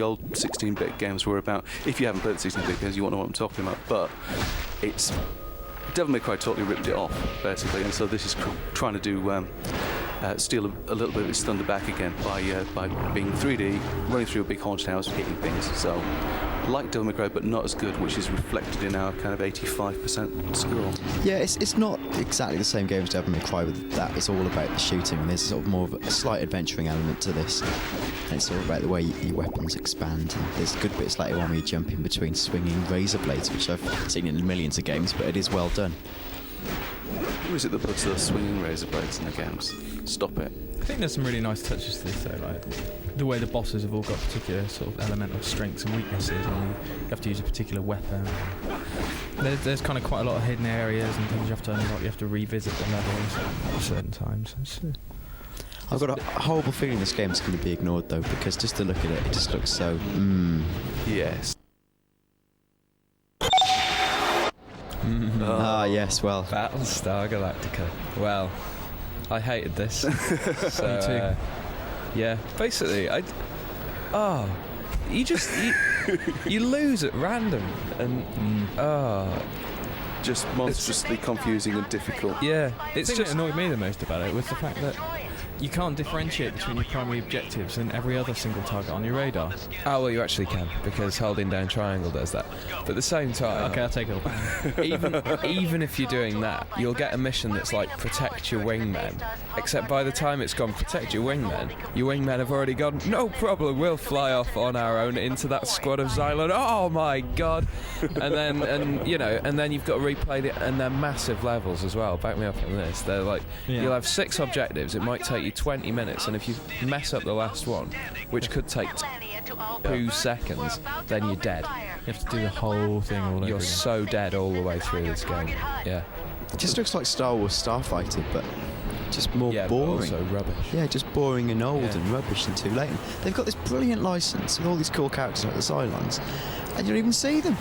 old 16-bit games were about. If you haven't played the 16-bit games, you won't know what I'm talking about. But it's Devil May Cry totally ripped it off, basically, and so this is trying to do steal a little bit of its thunder back again by being 3D, running through a big haunted house, hitting things. So, like Devil May Cry, but not as good, which is reflected in our kind of 85% score. Yeah, it's not exactly the same game as Devil May Cry with that. It's all about the shooting, and there's sort of more of a slight adventuring element to this. And it's all about the way your weapons expand. And there's good bits like the one where you jump in between swinging razor blades, which I've seen in millions of games, but it is well done. Who is it that puts those swinging razor blades in the games? Stop it. I think there's some really nice touches to this, though, like the way the bosses have all got particular sort of elemental strengths and weaknesses, and you have to use a particular weapon. There's kind of quite a lot of hidden areas and things you have to unlock. You have to revisit the levels at certain times. I've got a horrible feeling this game's going to be ignored, though, because just to look at it, it just looks so. Yes. Ah, yes, well. Battlestar Galactica. Well, I hated this. So, Me too. Yeah, basically, you lose at random, and Just monstrously confusing and difficult. yeah, It's it's the thing that just annoyed me the most about it was the fact that you can't differentiate between your primary objectives and every other single target on your radar. oh well, you actually can, because holding down triangle does that. But at the same time, Okay, I'll take it all back. even if you're doing that, you'll get a mission that's like protect your wingmen. Except by the time it's gone protect your wingmen have already gone, no problem, we'll fly off on our own into that squad of Xylon. Oh my god! And then you've got to replay it, and they're massive levels as well. Back me up on this. They're like, you'll have 6 objectives. It might take you 20 minutes, and if you mess up the last one, which could take 2 seconds, then you're dead. You have to do the whole thing all over You're again. so dead all the way through this game. Yeah. It just looks like Star Wars Starfighter, but just more Yeah, but boring. also rubbish. Yeah, just boring and old Yeah. and rubbish and too late. And they've got this brilliant license with all these cool characters like the Cylons, and you don't even see them.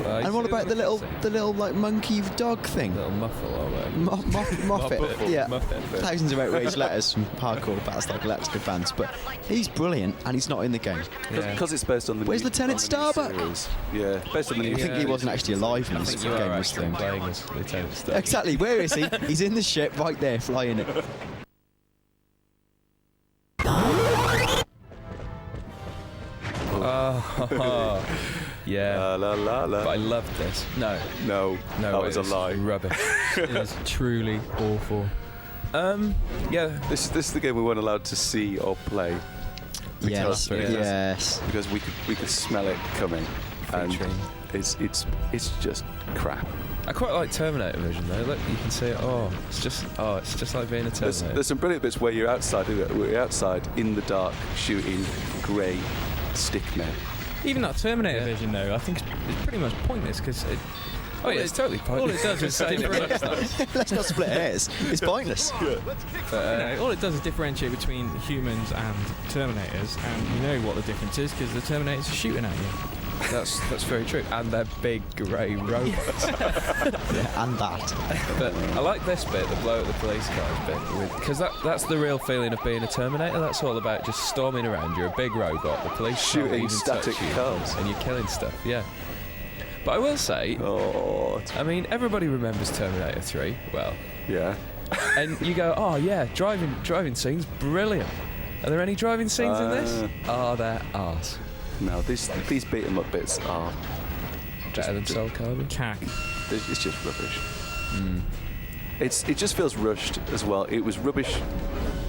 And what about the little like monkey dog thing? Little muffle or whatever. Moffat. Yeah. Muppet. Thousands of outraged letters from hardcore Battlestar Galactica fans, but he's brilliant and he's not in the game. Yeah. Because it's based on the Where's Lieutenant on the Starbuck? series. Yeah, based on the I think he wasn't actually alive when I this think you game are was actually filmed. playing as Lieutenant Stark. Exactly, where is he? He's in the ship right there, flying it. Oh, yeah. La la la. But I loved this. No, No, that was a it's lie. Rubbish. It is truly awful. Yeah. This is the game we weren't allowed to see or play Yes, Because- yes. because we could smell it coming, and Featuring. it's just crap. I quite like Terminator Vision though. Look, you can see it. It's just like being a Terminator. There's some brilliant bits where you're outside in the dark shooting grey stick men. Even that Terminator Vision, though, I think it's pretty much pointless because Oh yeah, it's totally pointless. all it does is differentiate. Let's not split hairs. It's pointless. All it does is differentiate between humans and Terminators, and you know what the difference is because the Terminators are shooting at you. That's very true. And they're big grey robots. Yeah, and that. But I like this bit, the blow at the police cars bit, because that's the real feeling of being a Terminator. That's all about just storming around. You're a big robot. The police can't Shooting even static touch you, cars. and you're killing stuff. Yeah. But I will say, Oh, I mean, everybody remembers Terminator 3. Well, yeah. and you go, oh yeah, driving scenes, brilliant. Are there any driving scenes in this? Oh, they're arse. No, these beat 'em up bits are Better than Soul Calibur. Cack. it's just rubbish. It just feels rushed as well. It was rubbish,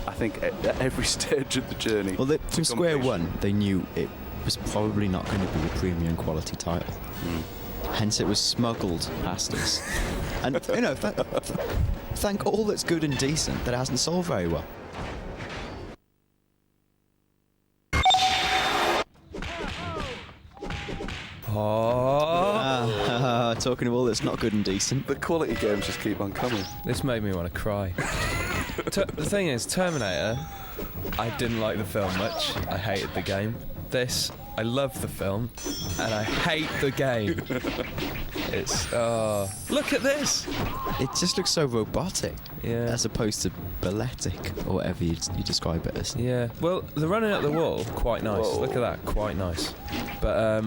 I think, at every stage of the journey. Well, from Square completion. One, they knew it was probably not going to be a premium quality title. Hence, it was smuggled past us. And, you know, thank all that's good and decent that it hasn't sold very well. Oh, Talking of all that's not good and decent. The quality games just keep on coming. this made me want to cry. The thing is, Terminator, I didn't like the film much. I hated the game. This, I love the film, and I hate the game. It's look at this. It just looks so robotic, Yeah. as opposed to balletic, or whatever you describe it as. Yeah. Well, the running up the wall, quite nice. Whoa. Look at that, quite nice. But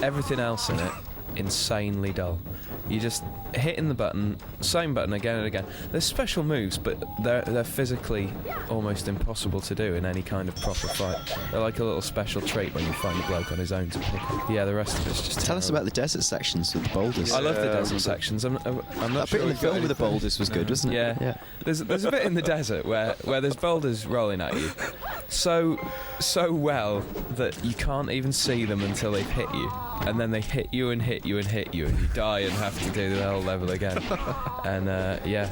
everything else in it, insanely dull. You just hitting the button, same button again and again. There's special moves, but they're physically almost impossible to do in any kind of proper fight. They're like a little special treat when you find a bloke on his own to pick up. Yeah, the rest of it's just Tell us terrible. about the desert sections with the boulders. I love the Yeah, desert sections. I'm not That sure bit in the we've got film with the anything. boulders was good, wasn't it? Yeah. There's a bit in the desert where there's boulders rolling at you, so well that you can't even see them until they've hit you, and then they hit you and hit you and hit you, and you die and have to do the whole level again. And yeah,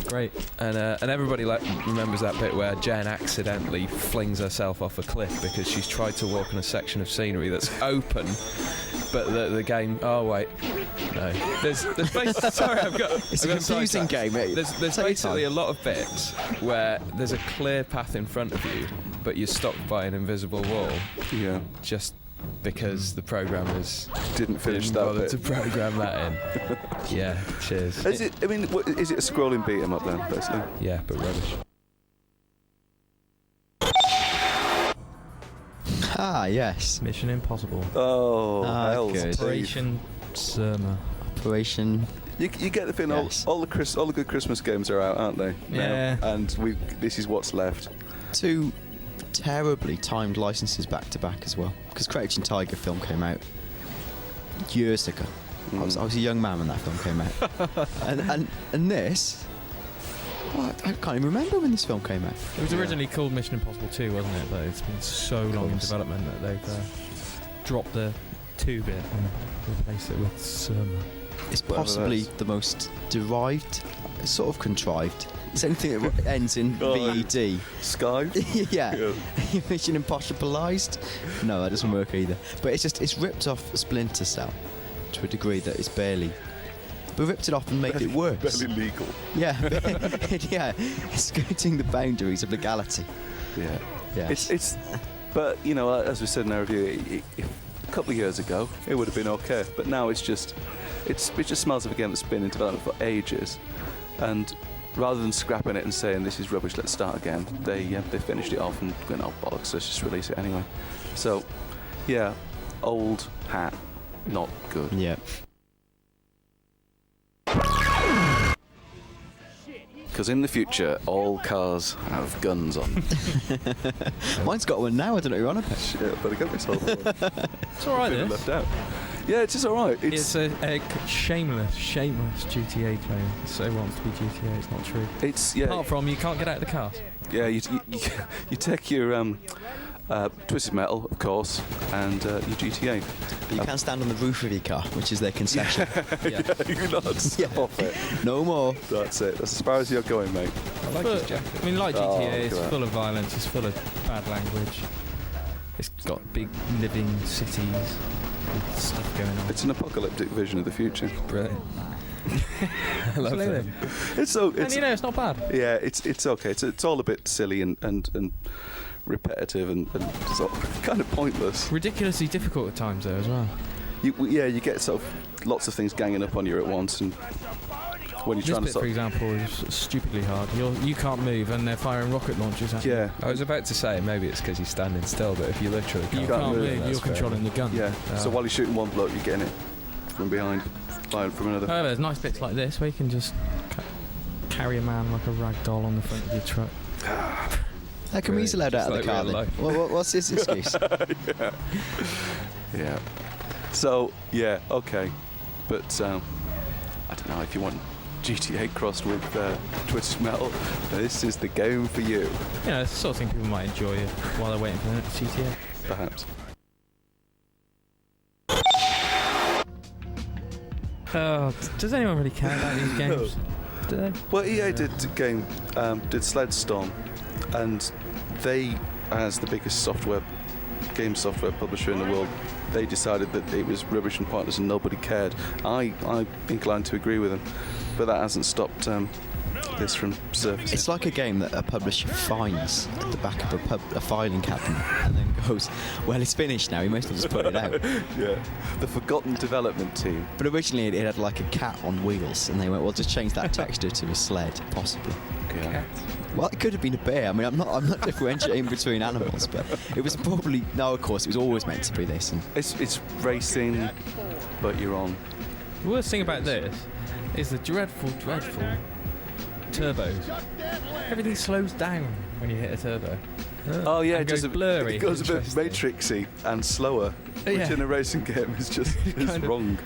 great. And everybody remembers that bit where Jen accidentally flings herself off a cliff because she's tried to walk on a section of scenery that's open. But the game. Oh wait, no. There's basically. Sorry, It's a confusing game. There's Take your basically a time. lot of bits where there's a clear path in front of you, but you're stopped by an invisible wall Yeah. just because the programmers Didn't finish didn't that bother bit. to program that in. Yeah, cheers. Is it? I mean, is it a scrolling beat 'em up then, basically? Yeah, but rubbish. Ah, yes. Mission Impossible. Oh, hell's good. teeth. Operation Surma. Operation. You get the feeling Yes. all the good Christmas games are out, aren't they? Yeah. Now? And this is what's left. Two terribly timed licenses back to back as well. Because Crouching Tiger film came out years ago. I was a young man when that film came out. and this. Well, I can't even remember when this film came out. It was originally called Mission Impossible 2, wasn't it? But it's been so long in course. development that they've dropped the 2 bit and replaced it with Surma. It's Whatever possibly that is. the most derived, sort of contrived. It's anything that ends in Oh, VED. Sky. Yeah. Mission Impossibilized? No, that doesn't work either. But it's ripped off Splinter Cell to a degree that it's barely. But ripped it off and made it worse. Barely legal. Yeah, yeah. It's skirting the boundaries of legality. Yeah. Yes. It's. But you know, as we said in our review, a couple of years ago it would have been okay. But now it just smells of a game that's been in development for ages, and rather than scrapping it and saying this is rubbish, let's start again, they finished it off and went, oh bollocks, let's just release it anyway. So, yeah, old hat, not good. Yeah. Because in the future, all cars have guns on them. Mine's got one now. I don't know who you're on about. Shit, I better get myself one. It's alright, Been this. left out. Yeah, it's just alright. It's a shameless GTA claim. He so wants to be GTA, it's not true. It's yeah. Apart from you can't get out of the car. Yeah, you take your Twisted Metal, of course, and your GTA. But you can't stand on the roof of your car, which is their concession. Yeah. You're not. Stop it. No more. That's it. That's as far as you're going, mate. I like his jacket. I mean, like Oh, GTA, look it's at that. full of violence, it's full of bad language. It's got big living cities with stuff going on. It's an apocalyptic vision of the future. Brilliant. I love Absolutely. that. It's so. And It's, you know, it's not bad. yeah, it's okay. It's all a bit silly and repetitive and sort of kind of pointless. Ridiculously difficult at times, though, as well. You get sort of lots of things ganging up on you at once, and when you're This trying to bit, sort for example, is stupidly hard. You can't move, and they're firing rocket launchers at you. yeah. I was about to say maybe it's because you're standing still, but if you literally You can't, can't move, move, that's you're fair controlling the gun. Yeah. So while you're shooting one bloke, you're getting it from behind, firing from another. However, there's nice bits like this where you can just carry a man like a rag doll on the front of your truck. How come he's allowed Just out of the like car real then? life. What's his excuse? Yeah. So yeah, okay, but I don't know if you want GTA crossed with Twisted Metal. This is the game for you, You know, it's the sort of thing people might enjoy while they're waiting for the next GTA. perhaps. Oh, does anyone really care about these games? Do they? Well, EA did Sled Storm, and they, as the biggest game software publisher in the world, they decided that it was rubbish and pointless and nobody cared. I'm inclined to agree with them, but that hasn't stopped this from surfacing. It's like a game that a publisher finds at the back of a filing cabinet and then goes, well, it's finished now, you might as well just put it out. Yeah, the forgotten development team. But originally it had like a cat on wheels, and they went, well, just change that texture to a sled, possibly. Yeah. Well, it could have been a bear. I mean, I'm not differentiating between animals, but it was probably... No, of course, it was always meant to be this. And It's racing, but you're on. The worst thing about this is the dreadful turbos. Everything slows down when you hit a turbo. Oh yeah, And goes blurry. It goes a bit Interesting. matrixy and slower, which Yeah. in a racing game is just is Kind of. wrong.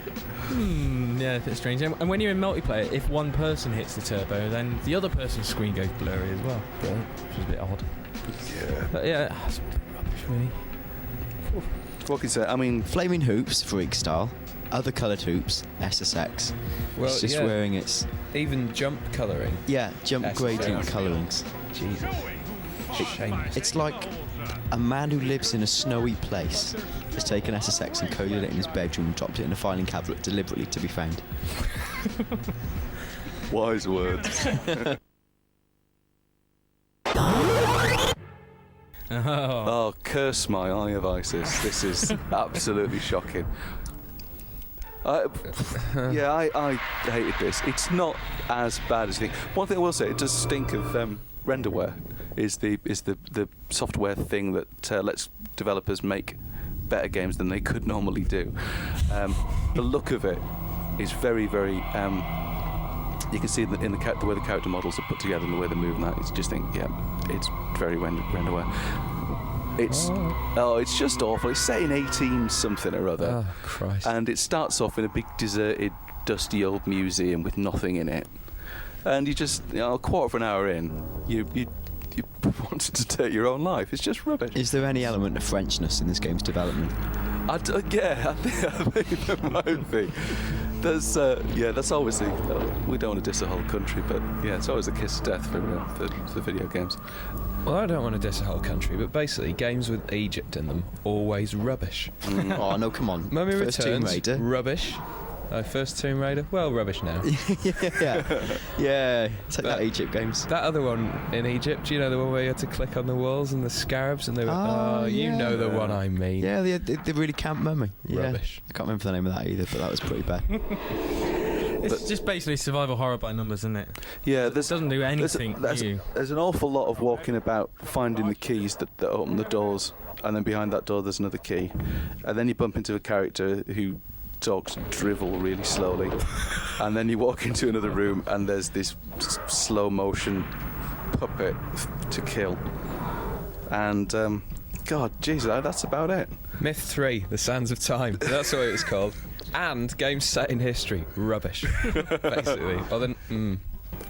Yeah, a bit strange. And when you're in multiplayer, if one person hits the turbo, then the other person's screen goes blurry as well, which is a bit odd. Yeah. But yeah, that's a bit rubbish, really. What can you say? I mean, flaming hoops, freak style. Other coloured hoops, SSX. Well, It's just yeah, wearing its... even jump colouring. Yeah, jump SSX. gradient colourings. Jesus. Shame. It's like a man who lives in a snowy place has taken SSX and coded it in his bedroom and dropped it in a filing cabinet deliberately to be found. wise words. Oh, curse my eye of Isis. This is absolutely shocking. I hated this. It's not as bad as you think. One thing I will say, it does stink of renderware. Is the software thing that lets developers make better games than they could normally do. The look of it is very, very. You can see in the way the character models are put together and the way they move and that. You just think, yeah, it's very renderware. It's just awful. It's set in 18 something or other. Oh, Christ. And it starts off in a big deserted, dusty old museum with nothing in it. And you just, a quarter of an hour in, you wanted to take your own life. It's just rubbish. Is there any element of Frenchness in this game's development? I think there might be. That's always we don't want to diss a whole country, but yeah, it's always a kiss of death for video games. Well, I don't want to diss a whole country, but basically, games with Egypt in them, always rubbish. Oh, no, come on. Mummy First Tomb Returns, Raider. rubbish. First Tomb Raider, well, rubbish now. yeah. Take that Egypt games. That other one in Egypt, you know, the one where you had to click on the walls and the scarabs and they were... you know the one I mean. Yeah, the really camp mummy. Yeah. Rubbish. I can't remember the name of that either, but that was pretty bad. It's just basically survival horror by numbers, isn't it? Yeah, It doesn't do anything new. There's an awful lot of walking about, finding the keys that open the doors, and then behind that door there's another key, and then you bump into a character who talks drivel really slowly, and then you walk into another room and there's this slow motion puppet to kill, and God, Jesus, that's about it. Myth 3, The Sands of Time. That's what it was called. And games set in history. Rubbish. Basically. Other than,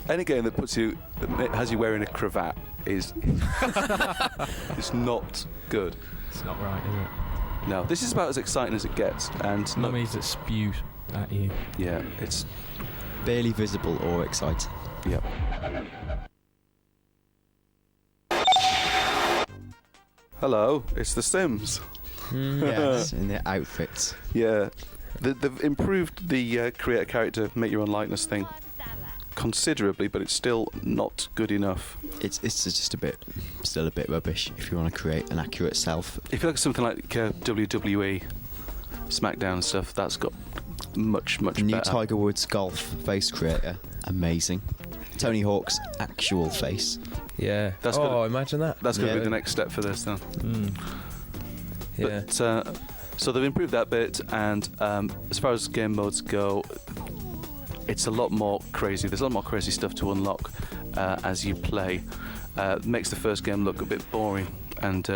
Any game that has you wearing a cravat is not good. It's not right, is it? No, this is about as exciting as it gets, and Mummies that spew at you. yeah, it's Barely visible or exciting. yeah. Hello, it's The Sims. Yes, in their outfits. Yeah, they've improved the create a character, make your own likeness thing considerably, but it's still not good enough. It's still a bit rubbish if you want to create an accurate self. If you look at something like WWE, SmackDown and stuff, that's got much The new better. Tiger Woods golf face creator, amazing. Tony Hawk's actual face. yeah. That's gotta- imagine that. That's going to Yeah. be the next step for this, then. Yeah. But, so they've improved that bit, and as far as game modes go, it's a lot more crazy. There's a lot more crazy stuff to unlock as you play. Makes the first game look a bit boring and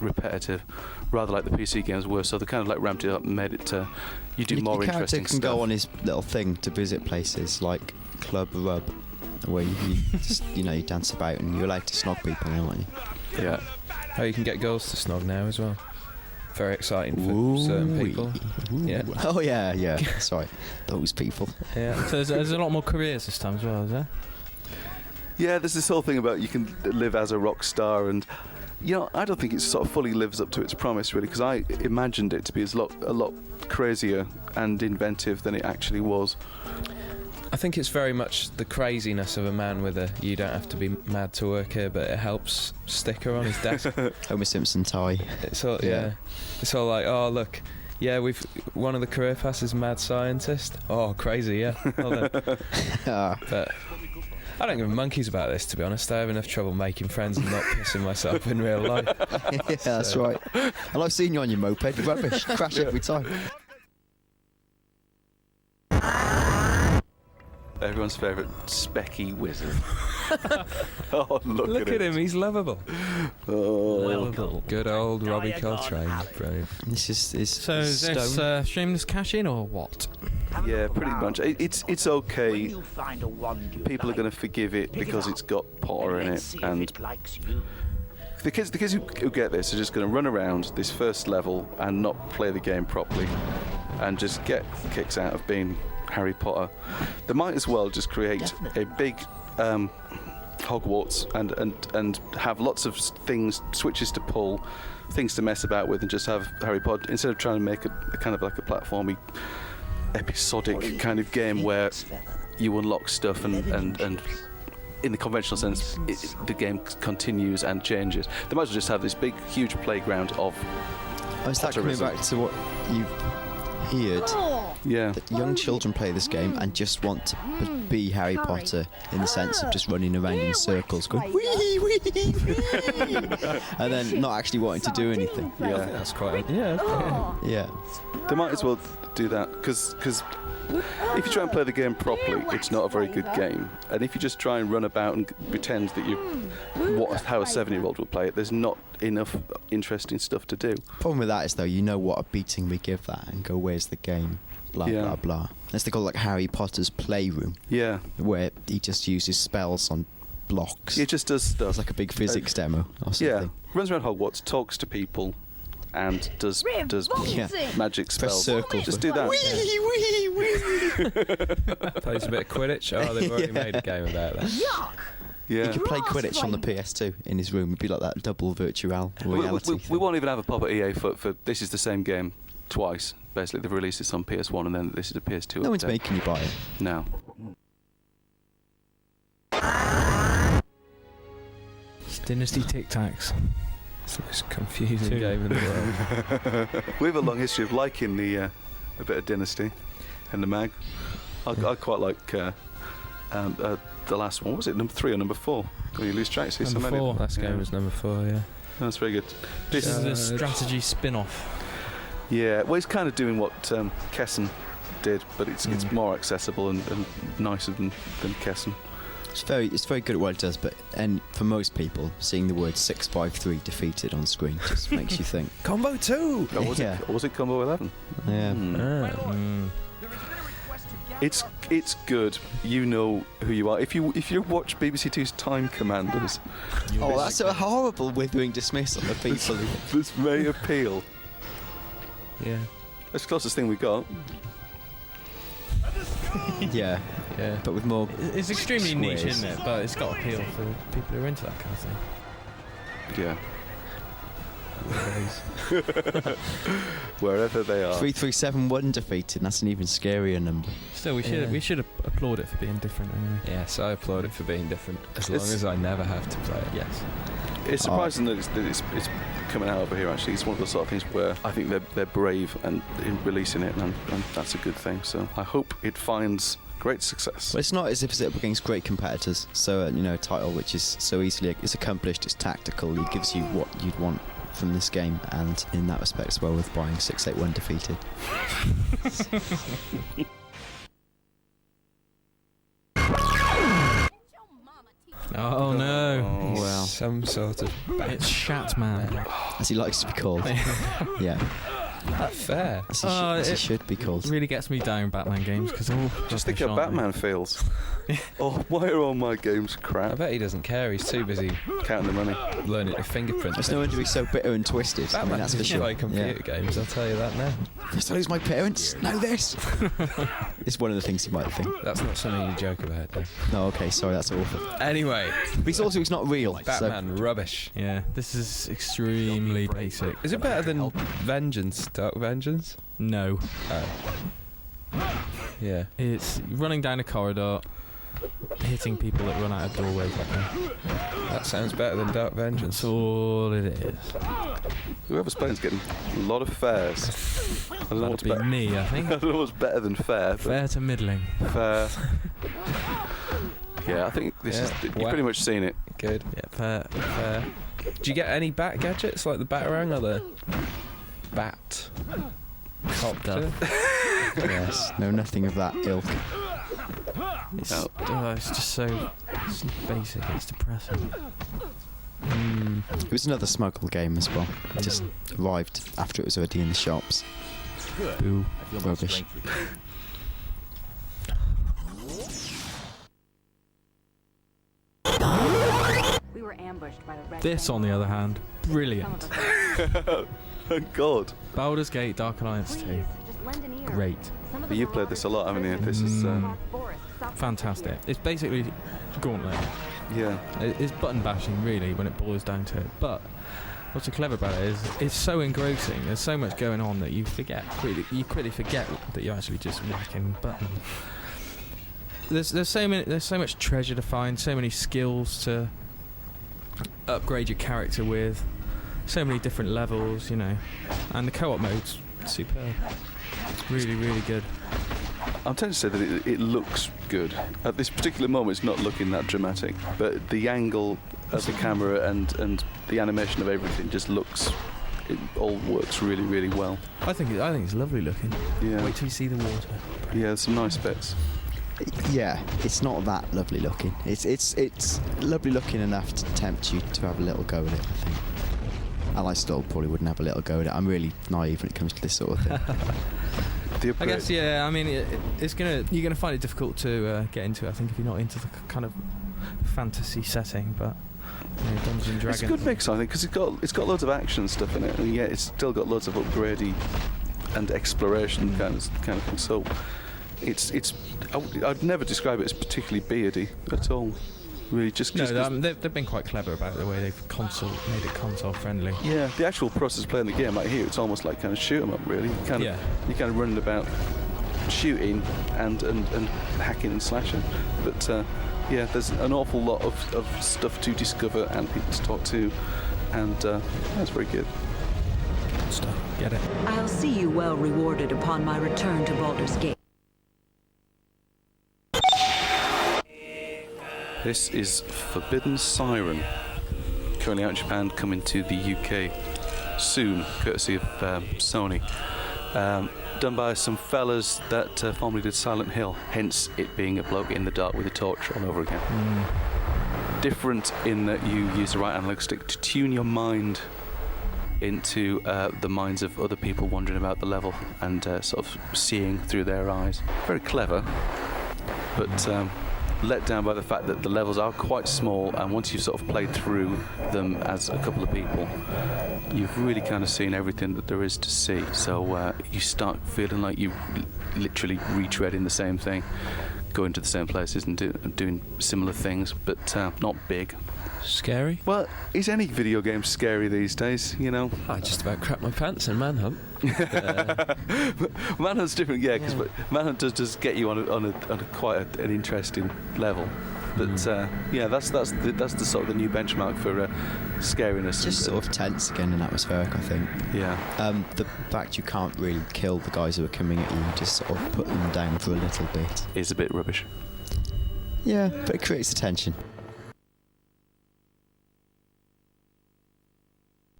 repetitive, rather like the PC games were. So they kind of like ramped it up and made it you do more Your character interesting can stuff. go on his little thing to visit places like Club Rub, where you just, you dance about and you're allowed to snog people now, aren't you? Yeah. Oh, you can get girls to snog now as well. Very exciting for certain people. Yeah. Oh yeah. Sorry, those people. Yeah. So there's a lot more careers this time as well, is there? Yeah, there's this whole thing about you can live as a rock star, and I don't think it sort of fully lives up to its promise, really, because I imagined it to be a lot crazier and inventive than it actually was. I think it's very much the craziness of a man with a "you don't have to be mad to work here, but it helps" sticker on his desk. Homer Simpson tie. It's all Yeah. It's all like, oh look, yeah, we've one of the career passes, mad scientist. Oh, crazy, yeah. Well done. But I don't give monkeys about this, to be honest. I have enough trouble making friends and not pissing myself in real life. Yeah, that's right. And I've seen you on your moped. Rubbish. Crash every time. Everyone's favourite specky wizard. Oh, look at him, he's lovable. Oh, Good old Robbie Coltrane. Brilliant. This is So is this stone. shameless cash in or what? yeah, pretty much. It's okay. People are going to forgive it because it's got Potter in it, and the kids who get this are just going to run around this first level and not play the game properly, and just get kicks out of being Harry Potter. They might as well just create a big Hogwarts and have lots of things, switches to pull, things to mess about with, and just have Harry Potter, instead of trying to make a kind of like a platformy episodic kind of game where you unlock stuff and in the conventional sense the game continues and changes. They might as well just have this big huge playground of Is that coming Potterism. back to what you've heard? yeah. That young children play this game and just want to be Harry Potter in the sense of just running around in circles going wee wee wee and then not actually wanting to do anything. Yeah. That's quite. Yeah. Okay. Yeah. They might as well do that, because if you try and play the game properly, it's not a very good game. And if you just try and run about and pretend that how a 7-year-old would play it, there's not enough interesting stuff to do. Problem with that is though, you know what a beating we give that and go, where's the game? Blah Yeah. blah blah. Let's call it like Harry Potter's playroom, Yeah, where he just uses spells on blocks. it just does stuff. It's like a big physics demo or something. Yeah, runs around Hogwarts, talks to people, and does Yeah. magic Press spells. circles. Just do that. Plays a bit of Quidditch. Oh, they've already made a game about that. Yeah. He could play Quidditch on the PS2 in his room. It'd be like that double virtual reality. We won't even have a pop at EA for this is the same game twice. Basically, they've released this on PS1 and then this is a PS2 No one's update. making you buy it. No. It's Dynasty Tic Tacs. It's the most confusing game in the world. We have a long history of liking a bit of Dynasty and the mag. I quite like the last one. Was it number 3 or number 4? When you lose track, see so Number many. 4. Last game was number 4. Yeah. That's very good. This is the This, strategy spin-off. yeah, well, it's kind of doing what Kessen did, but it's more accessible and nicer than Kessen. It's very good at what it does, and for most people, seeing the word 653 defeated on screen just makes you think. Combo 2. Or was Yeah. it Combo 11? Yeah. Hmm. It's good. You know who you are. If you watch BBC Two's Time Commanders, Oh, that's a horrible withering dismissal of people who... this may appeal. Yeah. That's the closest thing we got. Yeah, Yeah. but with more... It's extremely niche, squares. isn't it? But it's got appeal for people who are into that kind of thing. Yeah. Wherever they are. 3371 defeated, and that's an even scarier number. Still, we Yeah. should applaud it for being different anyway. Yes, I applaud it for being different. As long It's- as I never have to play it. Yes. It's surprising that it's coming out over here. Actually, it's one of the sort of things where I think they're brave and in releasing it, and that's a good thing. So I hope it finds great success. Well, it's not as if it's up against great competitors, so, a title which is so easily... It's accomplished, it's tactical, it gives you what you'd want from this game, and in that respect it's well worth buying 681 defeated. Oh no. Oh, Well. Some sort of. It's Shatman. As he likes to be called. Yeah, Not fair. as he should be called. It really gets me down Batman games because Just think how Batman feels. Oh, why are all my games I crap? bet he doesn't care. He's too busy Counting the money. learning to fingerprint. There's no wonder he's so bitter and twisted. Batman that's for doesn't sure. play computer games. I'll tell you that now. First I lose my parents, now this. It's one of the things you might think. That's not something you joke about, though. No, okay, sorry, that's awful. Anyway, But he's not real. So. Batman rubbish. Yeah, this is extremely basic. Is it better than Vengeance? Dark Vengeance? No. Oh. Yeah. It's running down a corridor, hitting people that run out of doorways. That sounds better than Dark Vengeance. That's all it is. Whoever's playing's getting a lot of fairs. I don't know what's That'd be better. me, I think. I don't know what's better than fair. Fair to middling. Fair. Yeah, I think this is. You've pretty much seen it. Good. Yeah, fair. Do you get any bat gadgets like the Batarang or the bat copter? Yes. No, nothing of that ilk. It's, Oh. it's just so it's basic. It's depressing. It was another smuggle game as well. It just arrived after it was already in the shops. Boo. Rubbish. We were ambushed by the Red This, on the other hand, brilliant. Thank God. Baldur's Gate Dark Alliance 2. Great. But you've played this a lot, haven't you? This is. Fantastic. It's basically Gauntlet. Yeah. It's button bashing, really, when it boils down to it. But what's so clever about it is it's so engrossing. There's so much going on that you quickly forget that you're actually just whacking buttons. There's so much treasure to find, so many skills to upgrade your character with, so many different levels, you know, and the co-op mode's superb. Really, really good. I'm tempted to say that it looks good. At this particular moment, it's not looking that dramatic, but the angle of the camera and the animation of everything just looks. It all works really, really well. I think it's lovely looking. Yeah. Wait till you see the water. Yeah, there's some nice bits. Yeah, it's not that lovely looking. It's lovely looking enough to tempt you to have a little go at it, I think. And I still probably wouldn't have a little go at it. I'm really naive when it comes to this sort of thing. I guess, yeah. I mean, you're gonna find it difficult to get into. I think if you're not into the kind of fantasy setting, but Dungeons and Dragons. It's a good mix, I think, because it's got loads of action stuff in it, and yet it's still got loads of upgradey and exploration kind of thing. So I'd never describe it as particularly beardy at all. Really, they've been quite clever about the way they've made it console friendly. Yeah, the actual process of playing the game, like here, it's almost like kind of shoot 'em up, really. You're kind of running about shooting and hacking and slashing. But yeah, there's an awful lot of stuff to discover and people to talk to, and that's very good. Stuff. Get it. I'll see you well rewarded upon my return to Baldur's Gate. This is Forbidden Siren, currently out in Japan, coming to the UK soon, courtesy of Sony. Done by some fellas that formerly did Silent Hill, hence it being a bloke in the dark with a torch all over again. Different in that you use the right analog stick to tune your mind into the minds of other people wandering about the level and sort of seeing through their eyes. Very clever, but let down by the fact that the levels are quite small, and once you've sort of played through them as a couple of people, you've really kind of seen everything that there is to see. So you start feeling like you literally retreading the same thing, going to the same places and doing similar things, but not big. Scary? Well, is any video game scary these days, you know? I just about crapped my pants in Manhunt. Manhunt's different, yeah, because Manhunt does get you on a quite an interesting level. But yeah, that's the sort of the new benchmark for scariness. Just sort of tense again and atmospheric, I think. Yeah. The fact you can't really kill the guys who are coming at you, just sort of put them down for a little bit. Is a bit rubbish. Yeah, but it creates the tension.